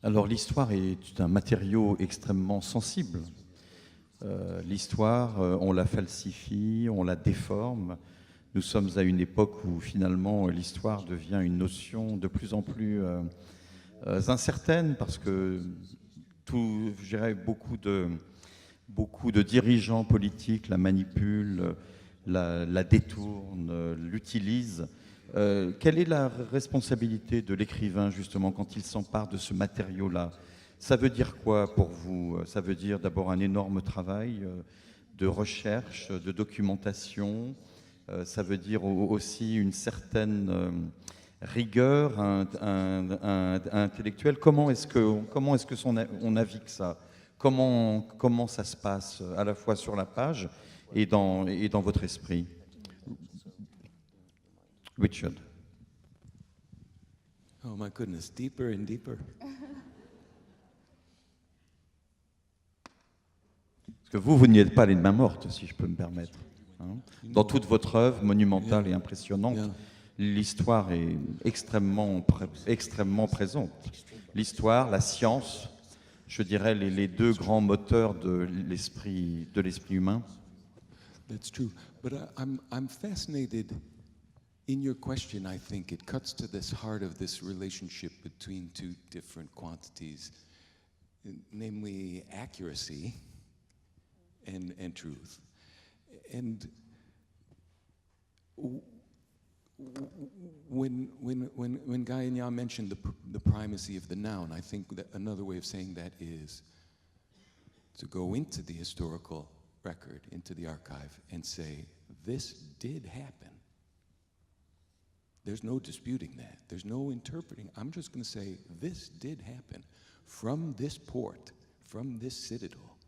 Alors l'histoire est un matériau extrêmement sensible. L'histoire, on la falsifie, on la déforme. Nous sommes à une époque où finalement l'histoire devient une notion de plus en plus incertaine, parce que je dirais, beaucoup de dirigeants politiques la manipulent, la détournent, l'utilisent. Quelle est la responsabilité de l'écrivain, justement, quand il s'empare de ce matériau-là? Ça veut dire quoi pour vous? Ça veut dire d'abord un énorme travail de recherche, de documentation. Ça veut dire aussi une certaine rigueur intellectuelle. Comment est-ce que on navigue ça? Comment ça se passe à la fois sur la page et dans votre esprit? Richard. Oh my goodness, deeper and deeper. Parce que vous n'y êtes pas les mains mortes, si je peux me permettre. Hein. Dans toute votre œuvre monumentale et impressionnante, l'histoire est extrêmement présente. L'histoire, la science, je dirais les deux grands moteurs de l'esprit humain. That's true, but I'm fascinated. In your question, I think it cuts to this heart of this relationship between two different quantities, namely accuracy and truth. And when Guy and Jan mentioned the primacy of the noun, I think that another way of saying that is to go into the historical record, into the archive, and say, this did happen. There's no disputing that. There's no interpreting. I'm just going to say, this did happen. From this port, from this citadel,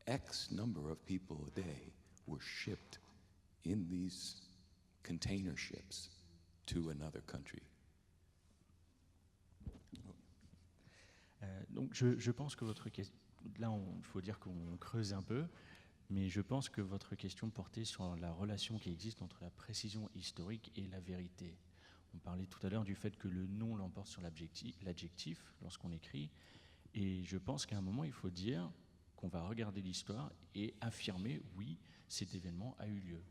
X number of people a day were shipped in these container ships to another country. Donc je pense que votre question, là il faut dire qu'on creuse un peu, mais je pense que votre question portait sur la relation qui existe entre la précision historique et la vérité. On parlait tout à l'heure du fait que le nom l'emporte sur l'adjectif lorsqu'on écrit, et je pense qu'à un moment il faut dire qu'on va regarder l'histoire et affirmer oui, cet événement a eu lieu.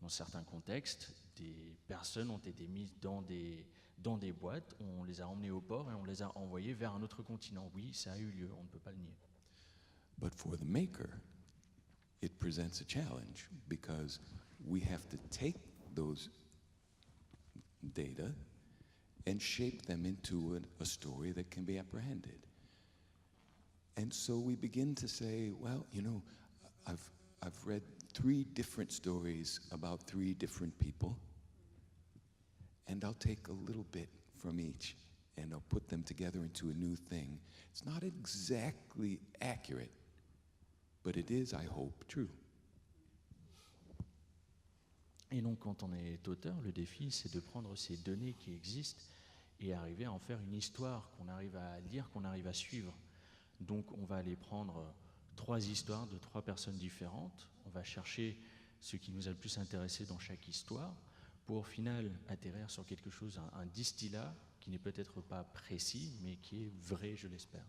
Dans certains contextes, des personnes ont été mises dans des boîtes, on les a emmenées au port et on les a envoyées vers un autre continent. Oui, ça a eu lieu, on ne peut pas le nier. But for the maker, it presents a challenge because we have to take those data and shape them into a story that can be apprehended. And so we begin to say, well, you know, I've read 3 different stories about 3 different people, and I'll take a little bit from each and I'll put them together into a new thing. It's not exactly accurate, but it is, I hope, true. Et donc, quand on est auteur, le défi, c'est de prendre ces données qui existent et arriver à en faire une histoire qu'on arrive à lire, qu'on arrive à suivre. Donc, on va aller prendre 3 histoires de 3 personnes différentes. On va chercher ce qui nous a le plus intéressé dans chaque histoire pour, au final, atterrir sur quelque chose, un distillat qui n'est peut-être pas précis, mais qui est vrai, je l'espère.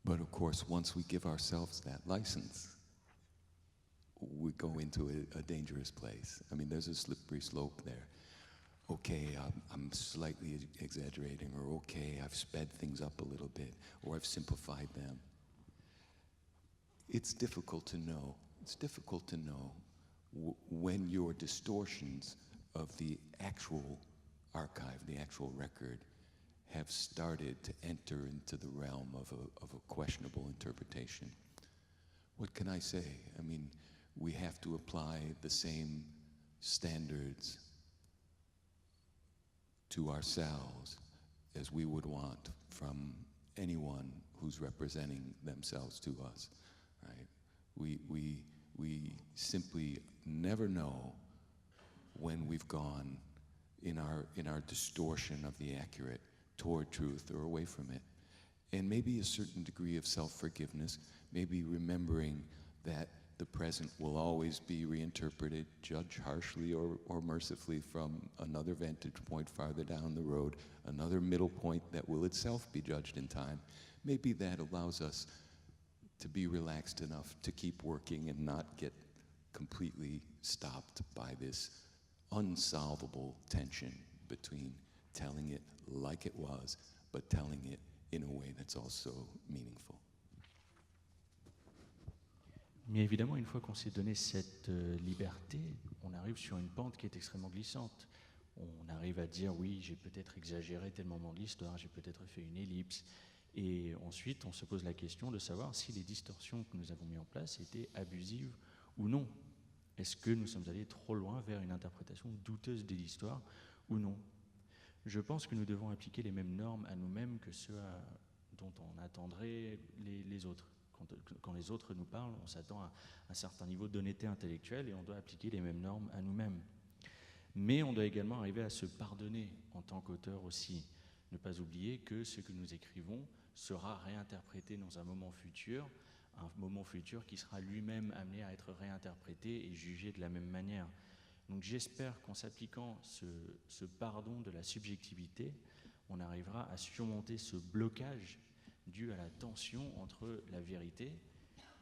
But of course, once we give ourselves that license, we go into a dangerous place. I mean, there's a slippery slope there. Okay, I'm slightly exaggerating, or okay, I've sped things up a little bit, or I've simplified them. It's difficult to know. It's difficult to know when your distortions of the actual archive, the actual record, have started to enter into the realm of a questionable interpretation. What can I say? I mean, we have to apply the same standards to ourselves as we would want from anyone who's representing themselves to us, right? We simply never know when we've gone in our distortion of the accurate toward truth or away from it. And maybe a certain degree of self-forgiveness, maybe remembering that the present will always be reinterpreted, judged harshly or mercifully from another vantage point farther down the road, another middle point that will itself be judged in time. Maybe that allows us to be relaxed enough to keep working and not get completely stopped by this unsolvable tension between telling it like it was, but telling it in a way that's also meaningful. Mais évidemment, une fois qu'on s'est donné cette liberté, on arrive sur une pente qui est extrêmement glissante. On arrive à dire, oui, j'ai peut-être exagéré tel moment de l'histoire, j'ai peut-être fait une ellipse. Et ensuite, on se pose la question de savoir si les distorsions que nous avons mises en place étaient abusives ou non. Est-ce que nous sommes allés trop loin vers une interprétation douteuse de l'histoire ou non? Je pense que nous devons appliquer les mêmes normes à nous-mêmes que ceux dont on attendrait les autres. Quand les autres nous parlent, on s'attend à un certain niveau d'honnêteté intellectuelle et on doit appliquer les mêmes normes à nous-mêmes. Mais on doit également arriver à se pardonner en tant qu'auteur aussi. Ne pas oublier que ce que nous écrivons sera réinterprété dans un moment futur qui sera lui-même amené à être réinterprété et jugé de la même manière. Donc j'espère qu'en s'appliquant ce pardon de la subjectivité, on arrivera à surmonter ce blocage dû à la tension entre la vérité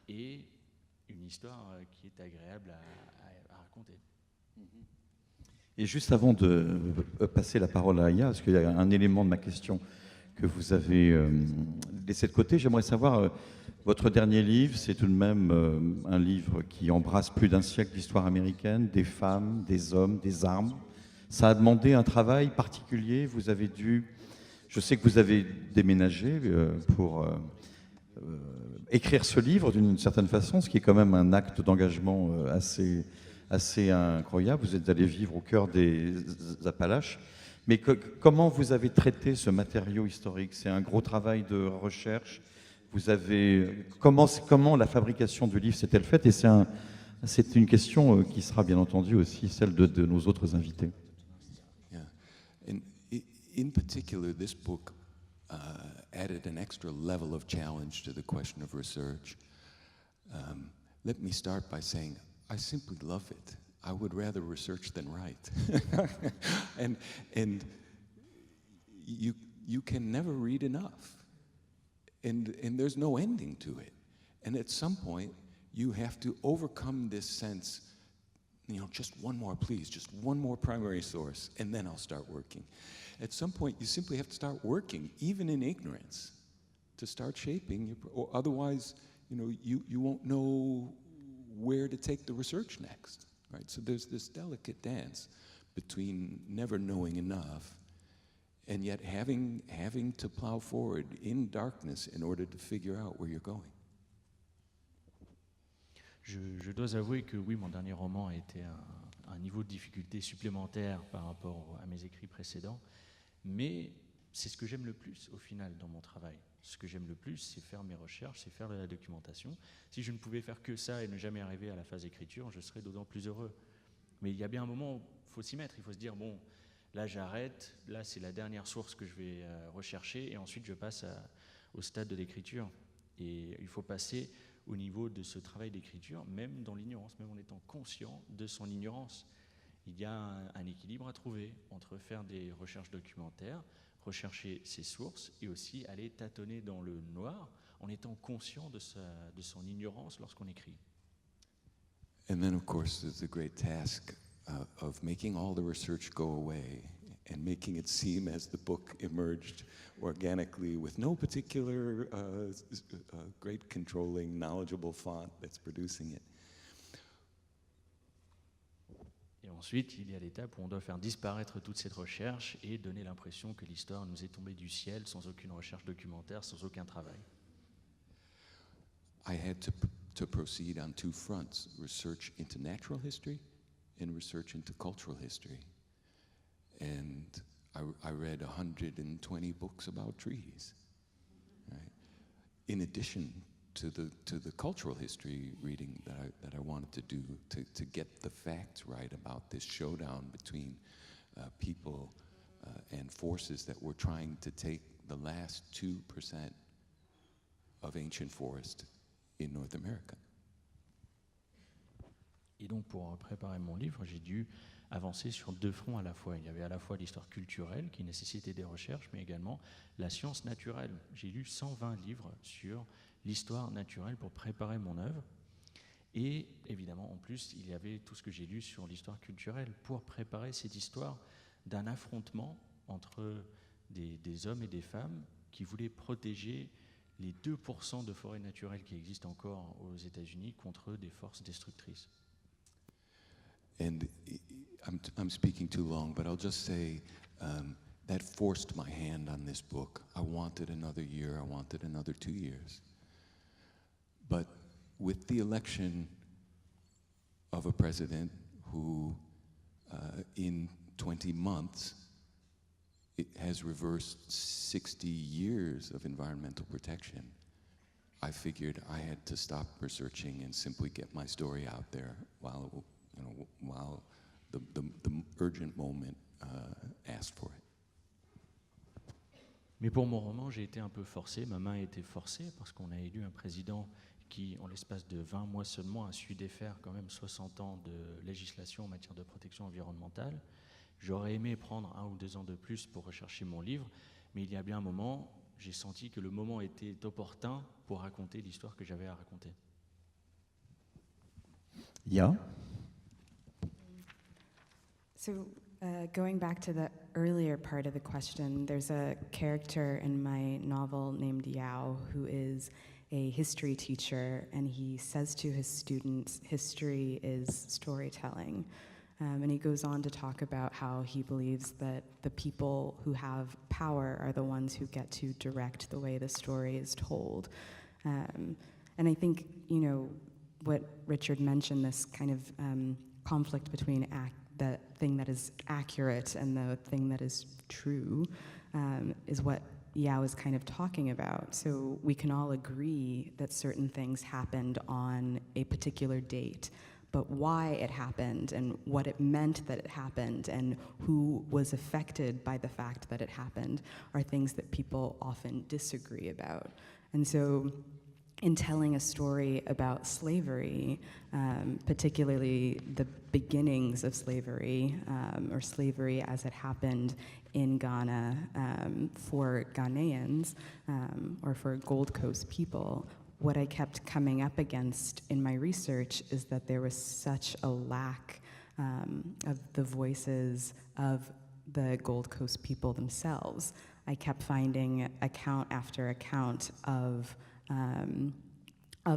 et une histoire qui est agréable à raconter. Et juste avant de passer la parole à Aya, parce qu'il y a un élément de ma question que vous avez laissé de côté, j'aimerais savoir, votre dernier livre, c'est tout de même un livre qui embrasse plus d'un siècle d'histoire américaine, des femmes, des hommes, des armes. Ça a demandé un travail particulier, vous avez dû... Je sais que vous avez déménagé pour écrire ce livre d'une certaine façon, ce qui est quand même un acte d'engagement assez incroyable. Vous êtes allé vivre au cœur des Appalaches. Mais comment vous avez traité ce matériau historique? C'est un gros travail de recherche. Comment la fabrication du livre s'est-elle faite? Et c'est une question qui sera bien entendu aussi celle de nos autres invités. In particular, this book added an extra level of challenge to the question of research. Let me start by saying I simply love it. I would rather research than write. and you can never read enough. And there's no ending to it. And at some point, you have to overcome this sense, just one more, please, just one more primary source, and then I'll start working. At some point, you simply have to start working, even in ignorance, to start shaping, or otherwise, you won't know where to take the research next, right? So there's this delicate dance between never knowing enough and yet having to plow forward in darkness in order to figure out where you're going. Je dois avouer que oui, mon dernier roman a été un niveau de difficulté supplémentaire par rapport à mes écrits précédents, mais c'est ce que j'aime le plus au final dans mon travail. Ce que j'aime le plus, c'est faire mes recherches, c'est faire de la documentation. Si je ne pouvais faire que ça et ne jamais arriver à la phase d'écriture, je serais d'autant plus heureux. Mais il y a bien un moment où il faut s'y mettre, il faut se dire, bon, là j'arrête, là c'est la dernière source que je vais rechercher, et ensuite je passe au stade de l'écriture. Et il faut passer au niveau de ce travail d'écriture, même dans l'ignorance, même en étant conscient de son ignorance. Il y a un équilibre à trouver entre faire des recherches documentaires, rechercher ses sources et aussi aller tâtonner dans le noir en étant conscient de son ignorance lorsqu'on écrit. And then, of course, there's the great task of making all the research go away and making it seem as the book emerged organically with no particular great controlling, knowledgeable font that's producing it. Et ensuite, il y a l'étape où on doit faire disparaître toute cette recherche et donner l'impression que l'histoire nous est tombée du ciel sans aucune recherche documentaire, sans aucun travail. I had to proceed on two fronts, research into natural history and research into cultural history. And I read 120 books about trees, right? In addition to the cultural history reading that I wanted to do to get the facts right about this showdown between people and forces that were trying to take the last 2% of ancient forest in North America. Et donc, pour préparer mon livre, j'ai dû avancer sur deux fronts à la fois. Il y avait à la fois l'histoire culturelle qui nécessitait des recherches, mais également la science naturelle. J'ai lu 120 livres sur l'histoire naturelle pour préparer mon œuvre. Et évidemment, en plus, il y avait tout ce que j'ai lu sur l'histoire culturelle pour préparer cette histoire d'un affrontement entre des hommes et des femmes qui voulaient protéger les 2% de forêts naturelles qui existent encore aux États-Unis contre des forces destructrices. And I'm speaking too long, but I'll just say that forced my hand on this book. I wanted another year, I wanted another 2 years. But with the election of a president who, in 20 months, it has reversed 60 years of environmental protection, I figured I had to stop researching and simply get my story out there while the urgent moment asked for it. Mais pour mon roman, j'ai été un peu forcé, ma main a été forcée parce qu'on a élu un président qui, en l'espace de 20 mois seulement, a su défaire quand même 60 ans de législation en matière de protection environnementale. J'aurais aimé prendre 1 ou 2 ans de plus pour rechercher mon livre, mais il y a bien un moment, j'ai senti que le moment était opportun pour raconter l'histoire que j'avais à raconter. Ya. So, going back to the earlier part of the question, there's a character in my novel named Yao who is a history teacher, and he says to his students, history is storytelling. And he goes on to talk about how he believes that the people who have power are the ones who get to direct the way the story is told. And I think, you know, what Richard mentioned, this kind of conflict between the thing that is accurate and the thing that is true, is what Yao is kind of talking about. So we can all agree that certain things happened on a particular date, but why it happened and what it meant that it happened and who was affected by the fact that it happened are things that people often disagree about. And so in telling a story about slavery, particularly the beginnings of slavery, or slavery as it happened in Ghana for Ghanaians, or for Gold Coast people, what I kept coming up against in my research is that there was such a lack of the voices of the Gold Coast people themselves. I kept finding account after account of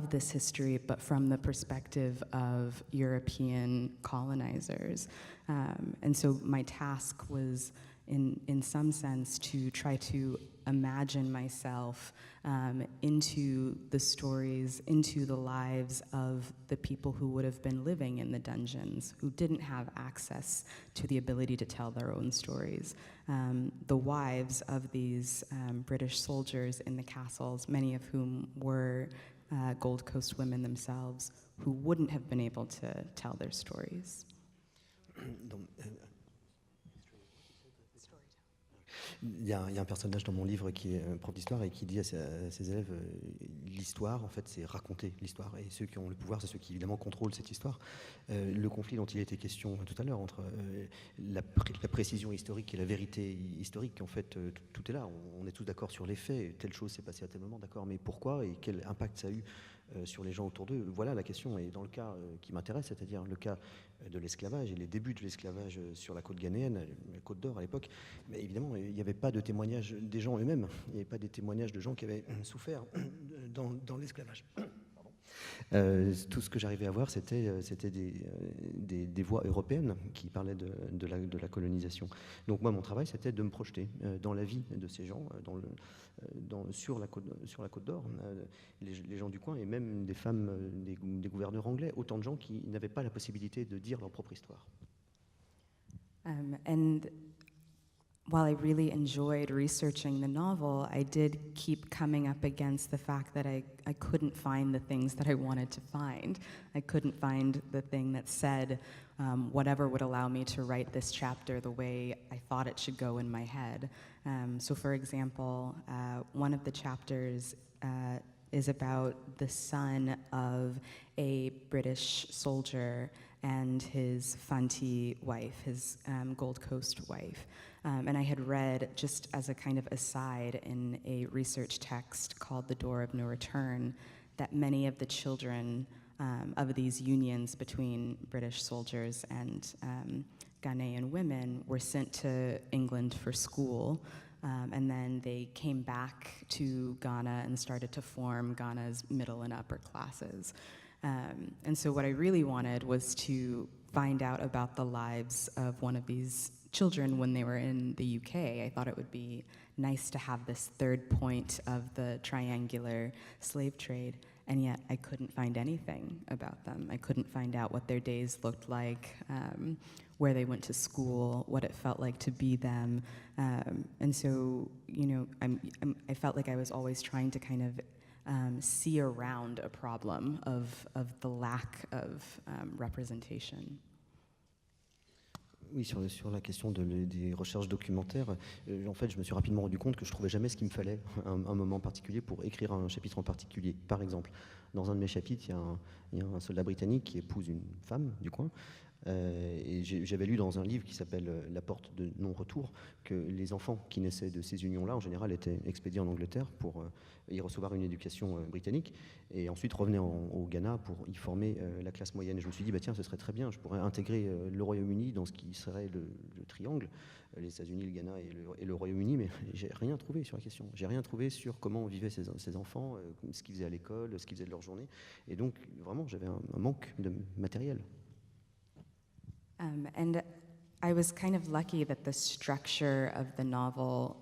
this history, but from the perspective of European colonizers. And so my task was, in some sense, to try to imagine myself into the stories, into the lives of the people who would have been living in the dungeons, who didn't have access to the ability to tell their own stories. The wives of these British soldiers in the castles, many of whom were Gold Coast women themselves, who wouldn't have been able to tell their stories. Il y a un personnage dans mon livre qui est prof d'histoire et qui dit à ses élèves l'histoire, en fait, c'est raconter l'histoire. Et ceux qui ont le pouvoir, c'est ceux qui, évidemment, contrôlent cette histoire. Le conflit dont il a été question tout à l'heure entre la précision historique et la vérité historique, en fait, tout est là. On est tous d'accord sur les faits. Telle chose s'est passée à tel moment, d'accord. Mais pourquoi et quel impact ça a eu sur les gens autour d'eux? Voilà la question. Et dans le cas qui m'intéresse, c'est-à-dire le cas de l'esclavage et les débuts de l'esclavage sur la côte ghanéenne, la côte d'Or à l'époque, mais évidemment, il n'y avait pas de témoignages des gens eux-mêmes. Il n'y avait pas des témoignages de gens qui avaient souffert dans l'esclavage. Tout ce que j'arrivais à voir, c'était des voix européennes qui parlaient de la colonisation. Donc moi, mon travail, c'était de me projeter dans la vie de ces gens, sur la côte d'Or, les gens du coin et même des femmes, des gouverneurs anglais, autant de gens qui n'avaient pas la possibilité de dire leur propre histoire. And while I really enjoyed researching the novel, I did keep coming up against the fact that I couldn't find the things that I wanted to find. I couldn't find the thing that said whatever would allow me to write this chapter the way I thought it should go in my head. So for example, one of the chapters is about the son of a British soldier and his Fanti wife, his Gold Coast wife. And I had read, just as a kind of aside in a research text called The Door of No Return, that many of the children of these unions between British soldiers and Ghanaian women were sent to England for school, And then they came back to Ghana and started to form Ghana's middle and upper classes. And so what I really wanted was to find out about the lives of one of these children when they were in the UK. I thought it would be nice to have this third point of the triangular slave trade, and yet I couldn't find anything about them. I couldn't find out what their days looked like, where they went to school, what it felt like to be them. And so, you know, I felt like I was always trying to kind of see around a problem of the lack of representation. Oui, sur la question des recherches documentaires, en fait, je me suis rapidement rendu compte que je ne trouvais jamais ce qu'il me fallait à un moment particulier pour écrire un chapitre en particulier. Par exemple, dans un de mes chapitres, il y a un soldat britannique qui épouse une femme du coin. Et j'avais lu dans un livre qui s'appelle La porte de non-retour que les enfants qui naissaient de ces unions-là, en général, étaient expédiés en Angleterre pour y recevoir une éducation britannique et ensuite revenaient au Ghana pour y former la classe moyenne. Et je me suis dit, bah, tiens, ce serait très bien, je pourrais intégrer le Royaume-Uni dans ce qui serait le triangle, les États-Unis, le Ghana et le Royaume-Uni, mais j'ai rien trouvé sur la question. J'ai rien trouvé sur comment vivaient ces enfants, ce qu'ils faisaient à l'école, ce qu'ils faisaient de leur journée. Et donc, vraiment, j'avais un manque de matériel. And I was kind of lucky that the structure of the novel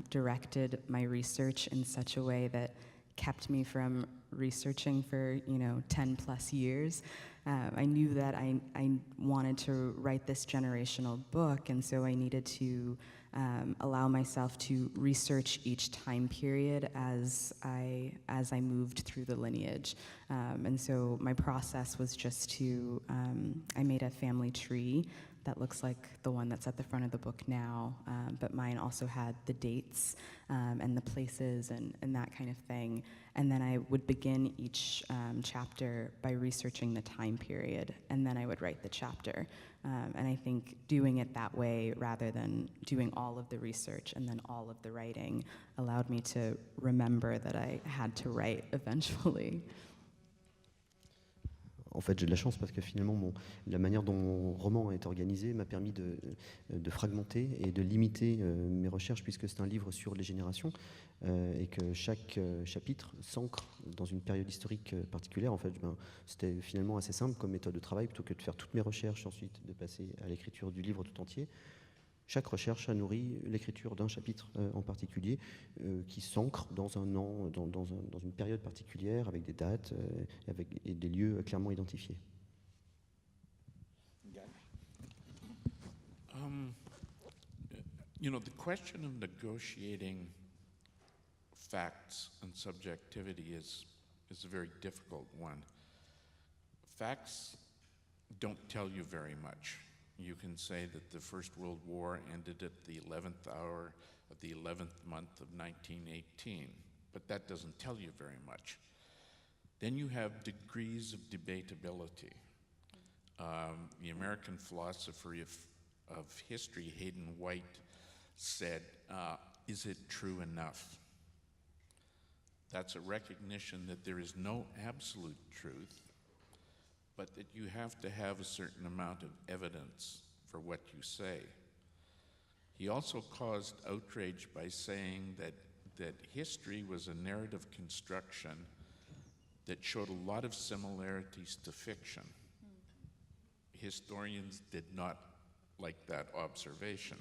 directed my research in such a way that kept me from researching for, 10 plus years. I knew that I wanted to write this generational book, and so I needed to allow myself to research each time period as I moved through the lineage. And so my process was just to, I made a family tree that looks like the one that's at the front of the book now, but mine also had the dates and the places and that kind of thing. And then I would begin each chapter by researching the time period, and then I would write the chapter. And I think doing it that way, rather than doing all of the research and then all of the writing, allowed me to remember that I had to write eventually. En fait, j'ai de la chance parce que finalement, la manière dont mon roman est organisé m'a permis de fragmenter et de limiter mes recherches, puisque c'est un livre sur les générations et que chaque chapitre s'ancre dans une période historique particulière. En fait, c'était finalement assez simple comme méthode de travail, plutôt que de faire toutes mes recherches et ensuite de passer à l'écriture du livre tout entier. Chaque recherche a nourri l'écriture d'un chapitre en particulier qui s'ancre dans un an, dans une période particulière, avec des dates et des lieux clairement identifiés. The question of negotiating facts and subjectivity is a very difficult one. Facts don't tell you very much. You can say that the First World War ended at the 11th hour of the 11th month of 1918, but that doesn't tell you very much. Then you have degrees of debatability. The American philosopher of history, Hayden White, said, is it true enough? That's a recognition that there is no absolute truth, but that you have to have a certain amount of evidence for what you say. He also caused outrage by saying that history was a narrative construction that showed a lot of similarities to fiction. Historians did not like that observation.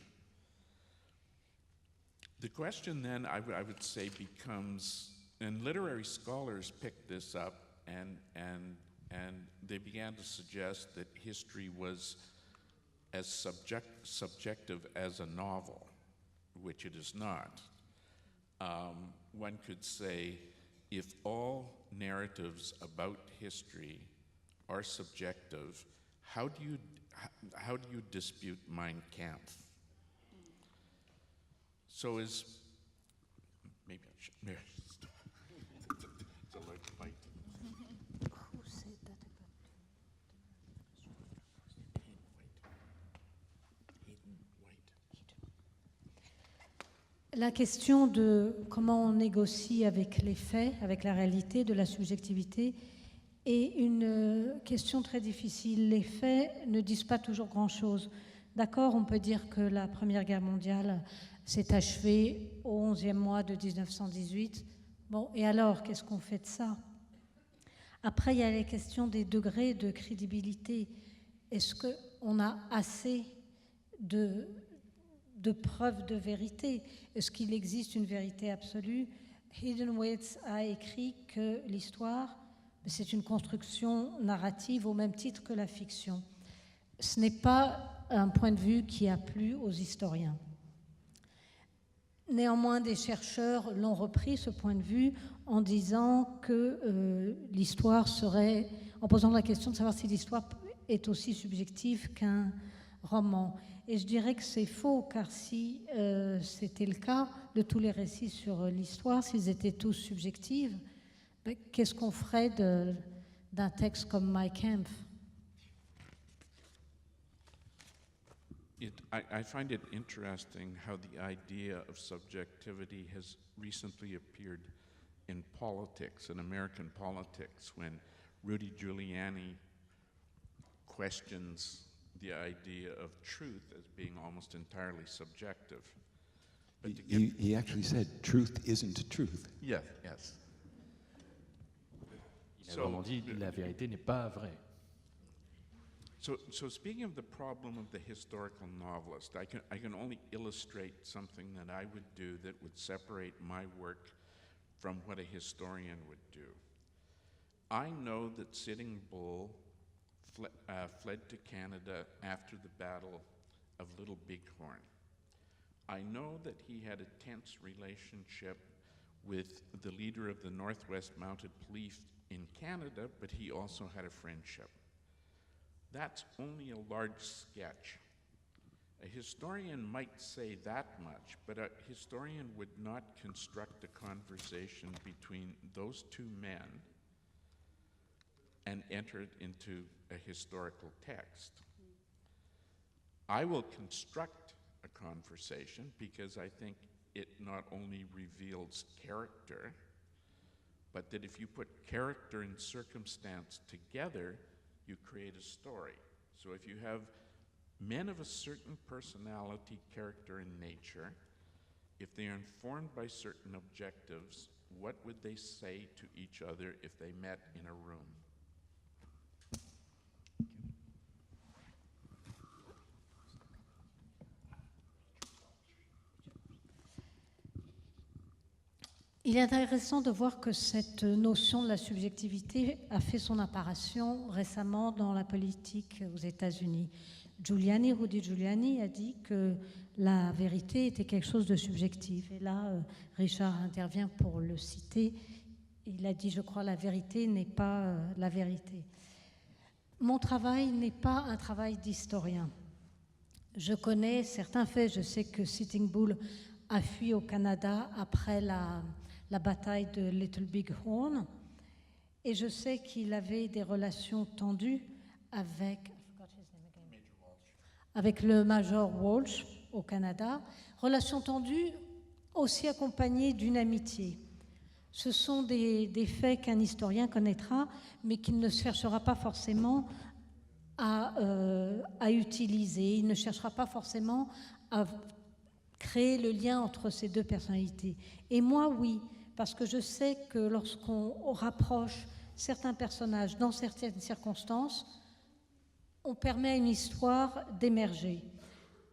The question then, I would say, becomes, and literary scholars picked this up and they began to suggest that history was as subjective as a novel, which it is not. One could say, if all narratives about history are subjective, how do you dispute Mein Kampf? So maybe I should. It's a large bite. Who said that about La question de comment on négocie avec les faits, avec la réalité, de la subjectivité, est une question très difficile. Les faits ne disent pas toujours grand-chose. D'accord, on peut dire que la Première Guerre mondiale s'est achevé au 11e mois de 1918. Bon, et alors, qu'est-ce qu'on fait de ça? Après, il y a les questions des degrés de crédibilité. Est-ce qu'on a assez de preuves de vérité? Est-ce qu'il existe une vérité absolue? Hiddenwitz a écrit que l'histoire, c'est une construction narrative au même titre que la fiction. Ce n'est pas un point de vue qui a plu aux historiens. Néanmoins, des chercheurs l'ont repris, ce point de vue, en disant que l'histoire serait, en posant la question de savoir si l'histoire est aussi subjective qu'un roman. Et je dirais que c'est faux, car si c'était le cas de tous les récits sur l'histoire, s'ils étaient tous subjectifs, ben, qu'est-ce qu'on ferait d'un texte comme Mein Kampf? I find it interesting how the idea of subjectivity has recently appeared in politics, in American politics, when Rudy Giuliani questions the idea of truth as being almost entirely subjective. But to get He actually said, truth isn't truth. yes, yes. Il a vraiment dit la vérité n'est pas vraie. So speaking of the problem of the historical novelist, I can only illustrate something that I would do that would separate my work from what a historian would do. I know that Sitting Bull fled to Canada after the Battle of Little Bighorn. I know that he had a tense relationship with the leader of the Northwest Mounted Police in Canada, but he also had a friendship. That's only a large sketch. A historian might say that much, but a historian would not construct a conversation between those two men and enter it into a historical text. I will construct a conversation because I think it not only reveals character, but that if you put character and circumstance together, you create a story. So if you have men of a certain personality, character, and nature, if they are informed by certain objectives, what would they say to each other if they met in a room? Il est intéressant de voir que cette notion de la subjectivité a fait son apparition récemment dans la politique aux États-Unis. Rudy Giuliani a dit que la vérité était quelque chose de subjectif. Et là, Richard intervient pour le citer. Il a dit, je crois, la vérité n'est pas la vérité. Mon travail n'est pas un travail d'historien. Je connais certains faits. Je sais que Sitting Bull a fui au Canada après la bataille de Little Bighorn, et je sais qu'il avait des relations tendues avec le Major Walsh au Canada, relations tendues aussi accompagnées d'une amitié. Ce sont des faits qu'un historien connaîtra, mais qu'il ne cherchera pas forcément à utiliser, il ne cherchera pas forcément à créer le lien entre ces deux personnalités. Et moi, oui, parce que je sais que lorsqu'on rapproche certains personnages dans certaines circonstances, on permet à une histoire d'émerger,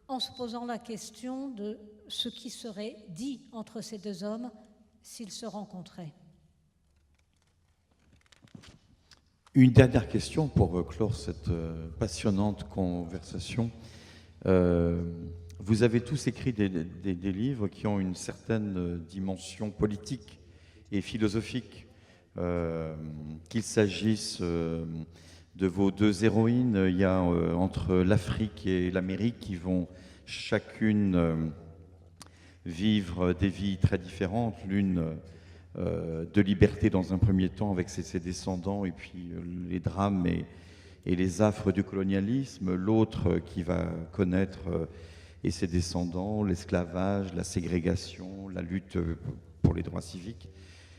en se posant la question de ce qui serait dit entre ces deux hommes s'ils se rencontraient. Une dernière question pour clore cette passionnante conversation. Vous avez tous écrit des livres qui ont une certaine dimension politique et philosophique, qu'il s'agisse de vos deux héroïnes. Il y a entre l'Afrique et l'Amérique qui vont chacune vivre des vies très différentes, l'une de liberté dans un premier temps avec ses descendants et puis les drames et les affres du colonialisme, l'autre qui va connaître et ses descendants, l'esclavage, la ségrégation, la lutte pour les droits civiques.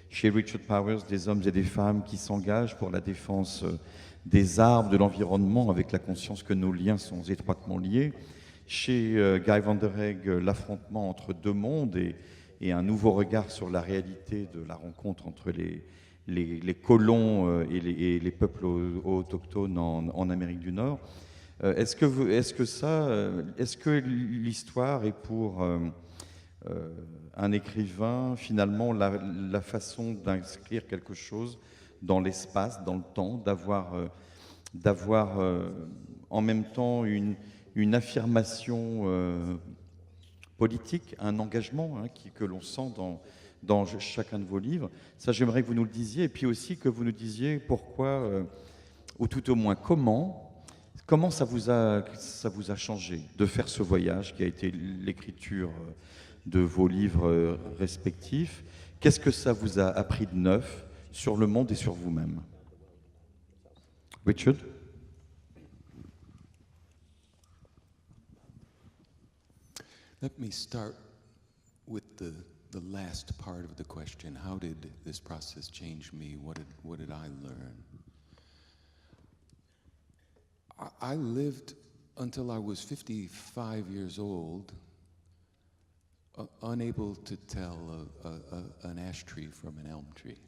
Chez Richard Powers, des hommes et des femmes qui s'engagent pour la défense des arbres, de l'environnement, avec la conscience que nos liens sont étroitement liés. Chez Guy van der Heeg, l'affrontement entre deux mondes et un nouveau regard sur la réalité de la rencontre entre les colons et les peuples autochtones en Amérique du Nord. Est-ce que l'histoire est pour un écrivain finalement la façon d'inscrire quelque chose dans l'espace, dans le temps, d'avoir en même temps une affirmation politique, un engagement que l'on sent dans chacun de vos livres. Ça, j'aimerais que vous nous le disiez, et puis aussi que vous nous disiez pourquoi, ou tout au moins comment ça vous a changé de faire ce voyage qui a été l'écriture de vos livres respectifs. Qu'est-ce que ça vous a appris de neuf sur le monde et sur vous-même? Richard? Let me start with the last part of the question. How did this process change me? What did I learn? I lived until I was 55 years old, unable to tell an ash tree from an elm tree.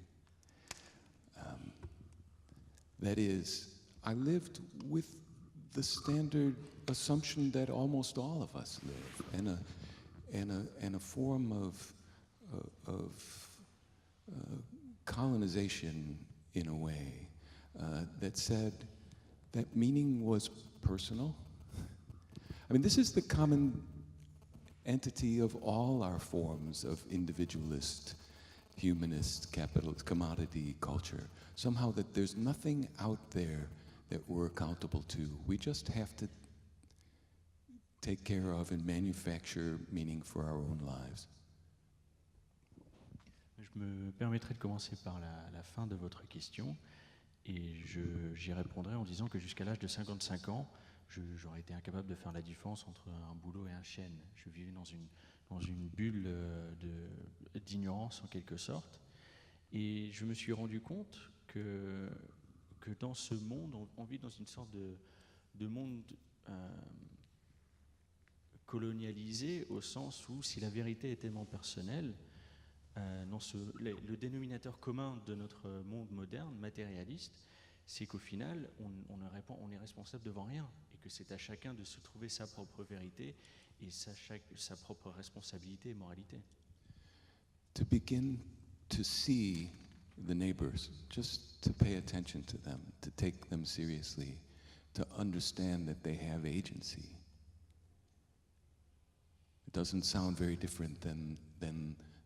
That is, I lived with the standard assumption that almost all of us live, and a form of colonization in a way that said that meaning was personal. I mean, this is the common entity of all our forms of individualist, humanist, capitalist, commodity culture. Somehow that there's nothing out there that we're accountable to. We just have to take care of and manufacture meaning for our own lives. Je me permettrai de commencer par la fin de votre question, et j'y répondrai en disant que jusqu'à l'âge de 55 ans, j'aurais été incapable de faire la différence entre un boulot et un chêne. Je vivais dans une bulle d'ignorance en quelque sorte, et je me suis rendu compte que dans ce monde, on vit dans une sorte de monde colonialisé, au sens où si la vérité est tellement personnelle, le dénominateur commun de notre monde moderne, matérialiste, c'est qu'au final, on est responsable devant rien, et que c'est à chacun de se trouver sa propre vérité et sa propre responsabilité et moralité. To begin to see the neighbors, just to pay attention to them, to take them seriously, to understand that they have agency. It doesn't sound very different than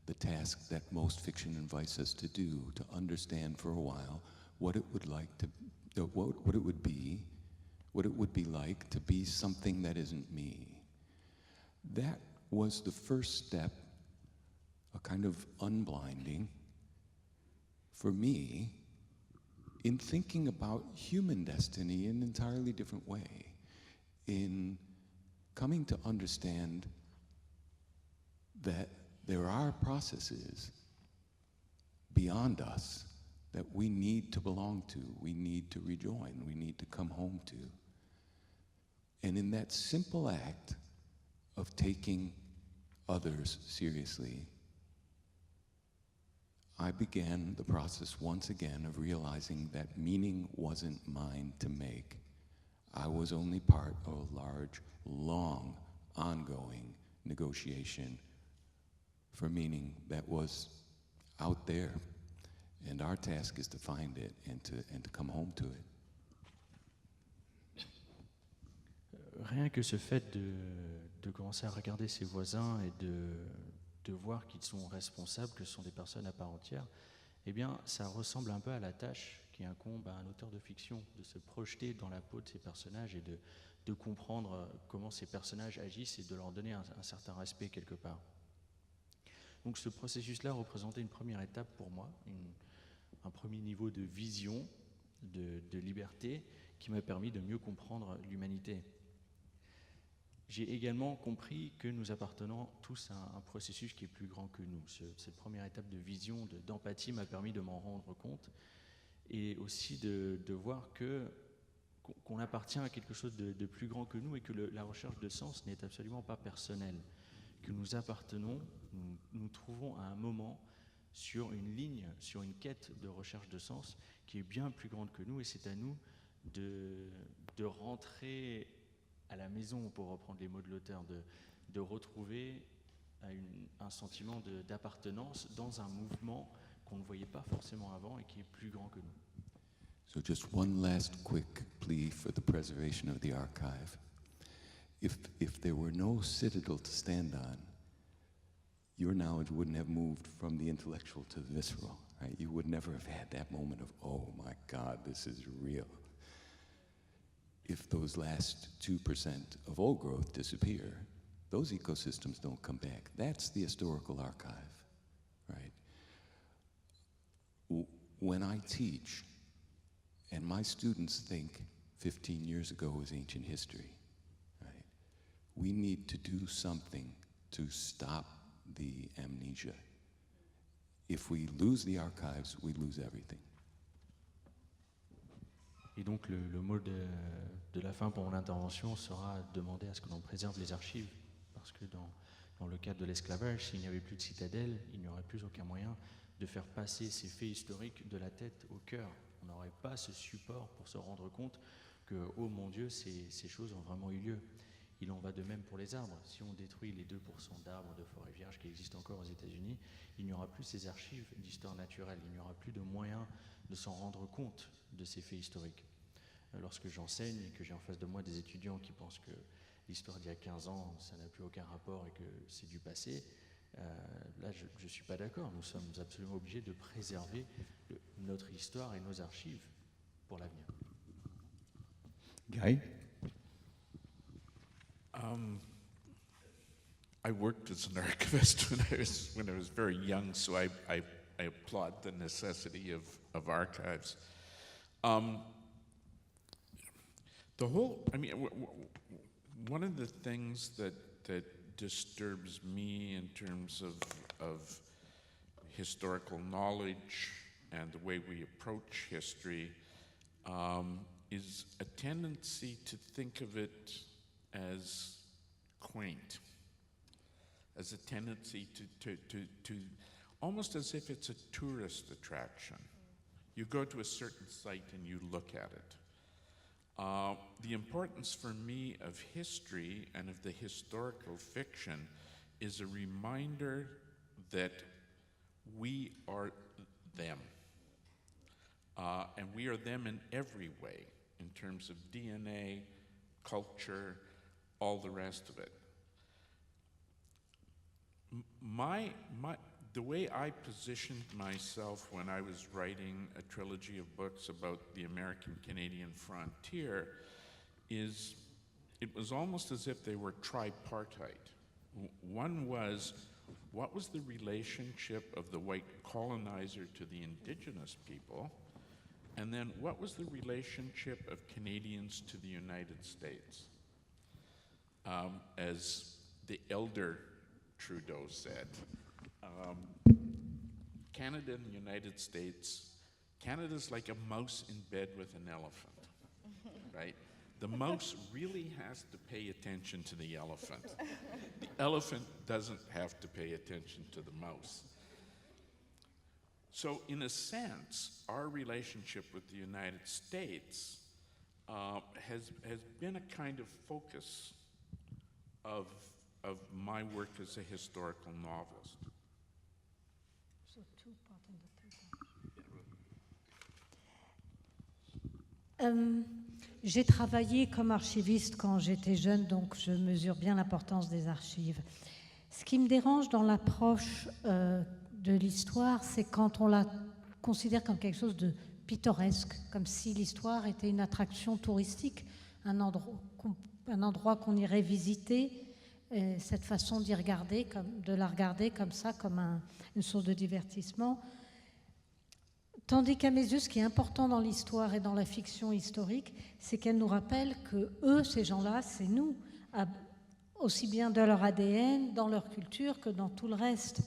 the task that most fiction invites us to do, to understand for a while what it would be like to be something that isn't me. That was the first step, a kind of unblinding for me in thinking about human destiny in an entirely different way, in coming to understand that there are processes beyond us that we need to belong to, we need to rejoin, we need to come home to. And in that simple act of taking others seriously, I began the process once again of realizing that meaning wasn't mine to make. I was only part of a large, long, ongoing negotiation for meaning that was out there. And our task is to find it and to come home to it. Rien que ce fait de commencer à regarder ses voisins et de voir qu'ils sont responsables, que ce sont des personnes à part entière, eh bien, ça ressemble un peu à la tâche qui incombe à un auteur de fiction, de se projeter dans la peau de ces personnages et de comprendre comment ces personnages agissent et de leur donner un certain respect quelque part. Donc ce processus-là représentait une première étape pour moi, un premier niveau de vision, de liberté, qui m'a permis de mieux comprendre l'humanité. J'ai également compris que nous appartenons tous à un processus qui est plus grand que nous. Cette première étape de vision, d'empathie m'a permis de m'en rendre compte et aussi de voir que qu'on appartient à quelque chose de plus grand que nous et que la recherche de sens n'est absolument pas personnelle, que nous appartenons, nous trouvons à un moment sur une ligne, sur une quête de recherche de sens qui est bien plus grande que nous, et c'est à nous de rentrer à la maison, pour reprendre les mots de l'auteur, de retrouver un sentiment d'appartenance dans un mouvement qu'on ne voyait pas forcément avant et qui est plus grand que nous. So just one last quick plea for the preservation of the archive. If there were no citadel to stand on, your knowledge wouldn't have moved from the intellectual to the visceral, right? You would never have had that moment of, oh my God, this is real. If those last 2% of old growth disappear, those ecosystems don't come back. That's the historical archive, right? When I teach, and my students think 15 years ago was ancient history, right? We need to do something to stop the amnesia. If we lose the archives, we lose everything. Et donc le mot de la fin pour mon intervention sera demander à ce que l'on préserve les archives, parce que dans le cadre de l'esclavage, s'il n'y avait plus de citadelle, il n'y aurait plus aucun moyen de faire passer ces faits historiques de la tête au cœur. On n'aurait pas ce support pour se rendre compte que, oh mon Dieu, ces choses ont vraiment eu lieu. Il en va de même pour les arbres. Si on détruit les 2% d'arbres de forêt vierge qui existent encore aux États-Unis, il n'y aura plus ces archives d'histoire naturelle, il n'y aura plus de moyens de s'en rendre compte de ces faits historiques. Lorsque j'enseigne et que j'ai en face de moi des étudiants qui pensent que l'histoire d'il y a 15 ans, ça n'a plus aucun rapport et que c'est du passé, là je ne suis pas d'accord. Nous sommes absolument obligés de préserver notre histoire et nos archives pour l'avenir. Guy? I worked as an archivist when I was very young, so I applaud the necessity of archives. One of the things that disturbs me in terms of historical knowledge and the way we approach history is a tendency to think of it as quaint, as a tendency to almost as if it's a tourist attraction. You go to a certain site and you look at it. The importance for me of history and of the historical fiction is a reminder that we are them. And we are them in every way, in terms of DNA, culture, all the rest of it. The way I positioned myself when I was writing a trilogy of books about the American-Canadian frontier is it was almost as if they were tripartite. One was, what was the relationship of the white colonizer to the indigenous people? And then what was the relationship of Canadians to the United States? As the elder Trudeau said, Canada and the United States, Canada's like a mouse in bed with an elephant, right? The mouse really has to pay attention to the elephant. The elephant doesn't have to pay attention to the mouse. So in a sense, our relationship with the United States has been a kind of focus of my work as a historical novelist. J'ai travaillé comme archiviste quand j'étais jeune, donc je mesure bien l'importance des archives. Ce qui me dérange dans l'approche de l'histoire, c'est quand on la considère comme quelque chose de pittoresque, comme si l'histoire était une attraction touristique, un endroit qu'on irait visiter, et cette façon d'y regarder, de la regarder comme ça, comme une source de divertissement. Tandis qu'à mes yeux, ce qui est important dans l'histoire et dans la fiction historique, c'est qu'elle nous rappelle que eux, ces gens-là, c'est nous, aussi bien dans leur ADN, dans leur culture que dans tout le reste.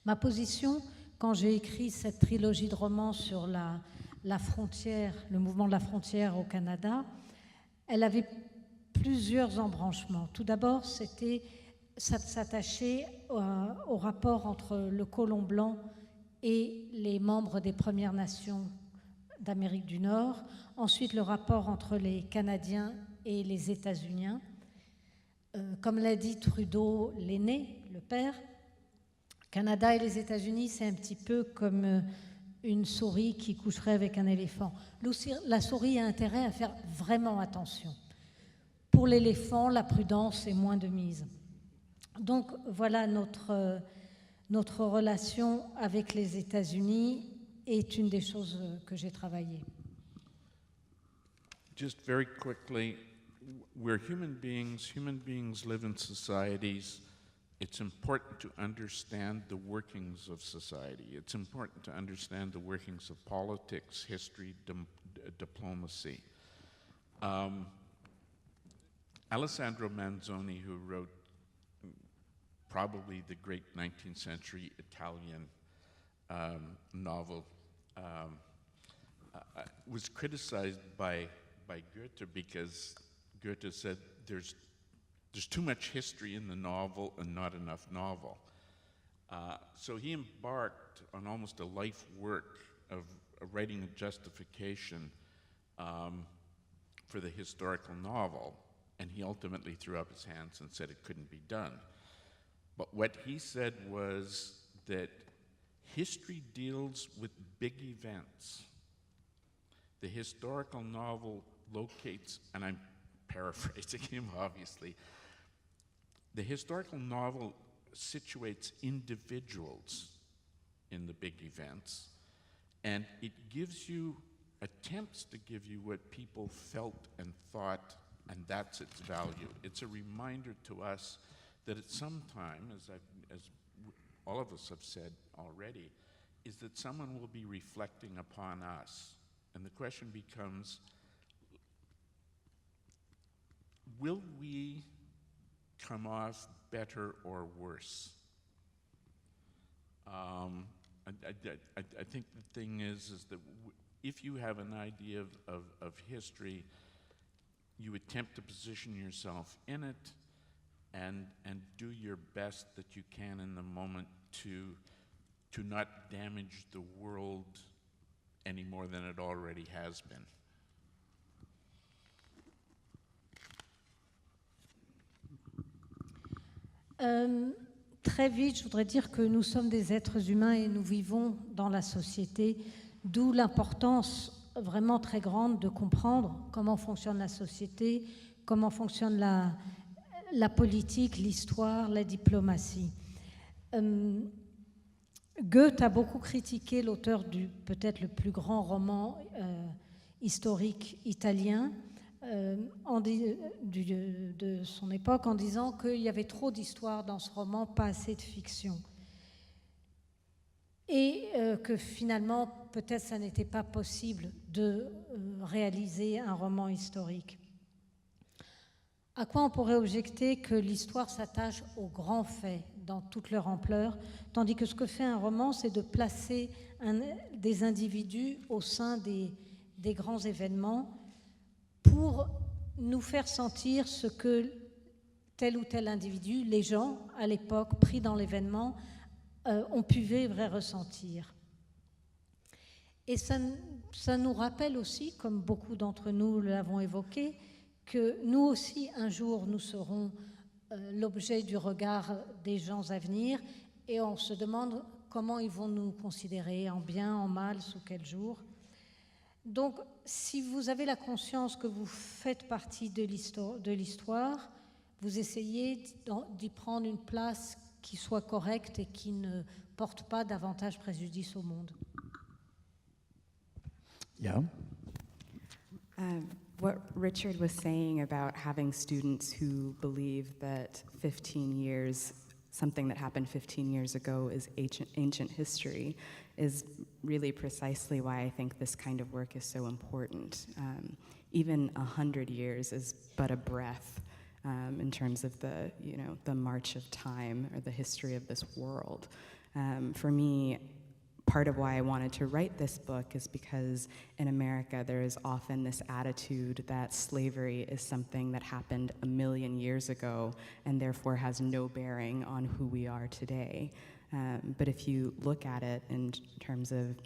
Ma position, quand j'ai écrit cette trilogie de romans sur la la frontière, le mouvement de la frontière au Canada, elle avait plusieurs embranchements. Tout d'abord, ça s'attachait au rapport entre le colon blanc et les membres des Premières Nations d'Amérique du Nord. Ensuite, le rapport entre les Canadiens et les États-Uniens. Comme l'a dit Trudeau l'aîné, le père, Canada et les États-Unis, c'est un petit peu comme une souris qui coucherait avec un éléphant. La souris a intérêt à faire vraiment attention. Pour l'éléphant, la prudence est moins de mise. Donc voilà, notre relation avec les États-Unis est une des choses que j'ai travaillées. Just very quickly, we're human beings live in societies. It's important to understand the workings of society. It's important to understand the workings of politics, history, diplomacy. Alessandro Manzoni, who wrote probably the great 19th century Italian novel, was criticized by Goethe because Goethe said there's too much history in the novel and not enough novel. So he embarked on almost a life work of writing a justification for the historical novel, and he ultimately threw up his hands and said it couldn't be done. But what he said was that history deals with big events. The historical novel locates, and I'm paraphrasing him obviously, the historical novel situates individuals in the big events, and it attempts to give you what people felt and thought, and that's its value. It's a reminder to us that at some time, as all of us have said already, is that someone will be reflecting upon us. And the question becomes, will we come off better or worse? I think the thing is that if you have an idea of history, you attempt to position yourself in it and do your best that you can in the moment to not damage the world any more than it already has been. Très vite, je voudrais dire que nous sommes des êtres humains et nous vivons dans la société, d'où l'importance vraiment très grande de comprendre comment fonctionne la société, comment fonctionne la politique, l'histoire, la diplomatie. Goethe a beaucoup critiqué l'auteur du peut-être le plus grand roman historique italien de son époque, en disant qu'il y avait trop d'histoire dans ce roman, pas assez de fiction. Et que finalement, peut-être ça n'était pas possible de réaliser un roman historique. À quoi on pourrait objecter que l'histoire s'attache aux grands faits dans toute leur ampleur, tandis que ce que fait un roman, c'est de placer des individus au sein des grands événements pour nous faire sentir ce que tel ou tel individu, les gens à l'époque pris dans l'événement, ont pu vivre et ressentir. Et ça nous rappelle aussi, comme beaucoup d'entre nous l'avons évoqué, que nous aussi, un jour, nous serons l'objet du regard des gens à venir et on se demande comment ils vont nous considérer, en bien, en mal, sous quel jour. Donc, si vous avez la conscience que vous faites partie de l'histoire, vous essayez d'y prendre une place qui soit correcte et qui ne porte pas davantage préjudice au monde. Yeah. What Richard was saying about having students who believe that 15 years, something that happened 15 years ago is ancient history, is really precisely why I think this kind of work is so important. Even 100 years is but a breath in terms of the march of time or the history of this world. For me, part of why I wanted to write this book is because in America there is often this attitude that slavery is something that happened a million years ago and therefore has no bearing on who we are today. But if you look at it in terms of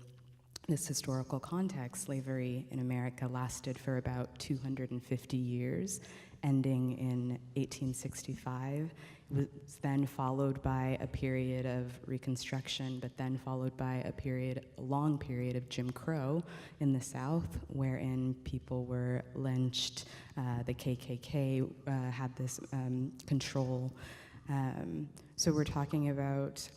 this historical context, slavery in America lasted for about 250 years, ending in 1865. It was then followed by a period of Reconstruction, but then followed by a long period of Jim Crow in the South, wherein people were lynched. The KKK had this control. So we're talking about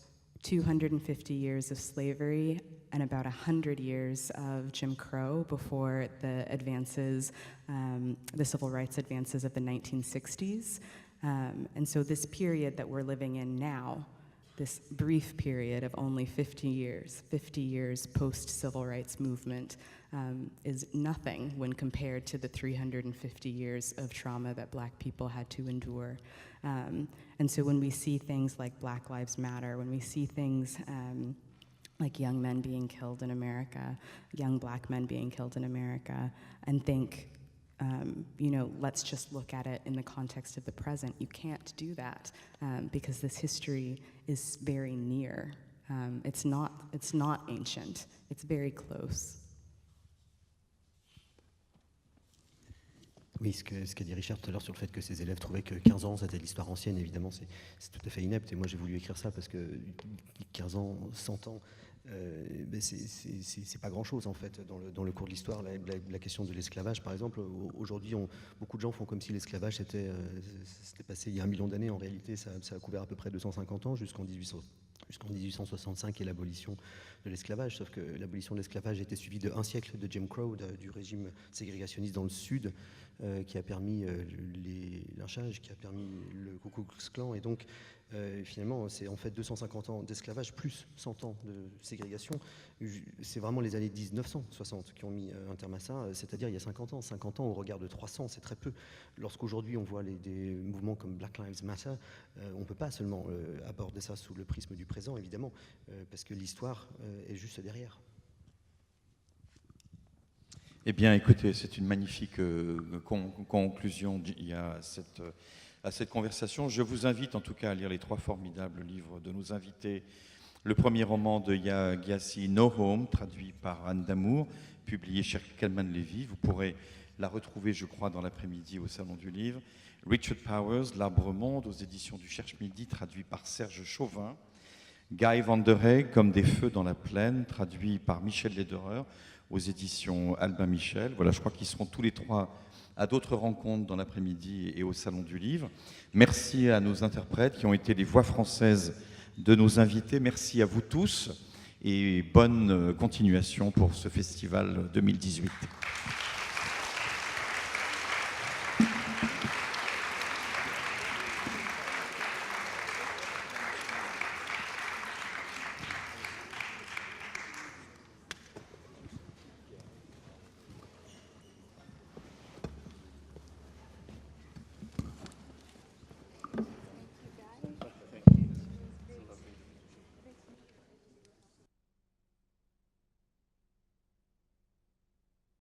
250 years of slavery and about 100 years of Jim Crow before the advances, the civil rights advances of the 1960s. And so this period that we're living in now, this brief period of only 50 years post-civil rights movement, is nothing when compared to the 350 years of trauma that Black people had to endure. And so when we see things like Black Lives Matter, when we see things like young men being killed in America, young Black men being killed in America, and think, let's just look at it in the context of the present. You can't do that because this history is very near. It's not ancient. It's very close. Oui, ce qu'a dit Richard tout à l'heure sur le fait que ses élèves trouvaient que 15 ans, c'était l'histoire ancienne, évidemment, c'est tout à fait inepte. Et moi, j'ai voulu écrire ça parce que 15 ans, 100 ans, c'est pas grand-chose, en fait, dans le cours de l'histoire. La question de l'esclavage, par exemple, aujourd'hui, beaucoup de gens font comme si l'esclavage c'était passé il y a 1 million d'années. En réalité, ça a couvert à peu près 250 ans, jusqu'en 1865 et l'abolition de l'esclavage. Sauf que l'abolition de l'esclavage a été suivie de 1 siècle de Jim Crow, du régime ségrégationniste dans le Sud, qui a permis les lynchages, qui a permis le Ku Klux Klan. Et donc, finalement, c'est en fait 250 ans d'esclavage plus 100 ans de ségrégation. C'est vraiment les années 1960 qui ont mis un terme à ça, c'est-à-dire il y a 50 ans. 50 ans au regard de 300, c'est très peu. Lorsqu'aujourd'hui on voit des mouvements comme Black Lives Matter, on ne peut pas seulement aborder ça sous le prisme du présent, évidemment, parce que l'histoire est juste derrière. Eh bien, écoutez, c'est une magnifique conclusion à cette conversation. Je vous invite en tout cas à lire les 3 formidables livres de nos invités. Le premier roman de Yaa Gyasi, No Home, traduit par Anne Damour, publié chez Keldman Levy. Vous pourrez la retrouver, je crois, dans l'après-midi au Salon du Livre. Richard Powers, L'Arbre Monde, aux éditions du Cherche-Midi, traduit par Serge Chauvin. Guy van der Hey, Comme des feux dans la plaine, traduit par Michel Lederer, aux éditions Albin Michel. Voilà, je crois qu'ils seront tous les 3 à d'autres rencontres dans l'après-midi et au Salon du Livre. Merci à nos interprètes qui ont été les voix françaises de nos invités. Merci à vous tous et bonne continuation pour ce festival 2018.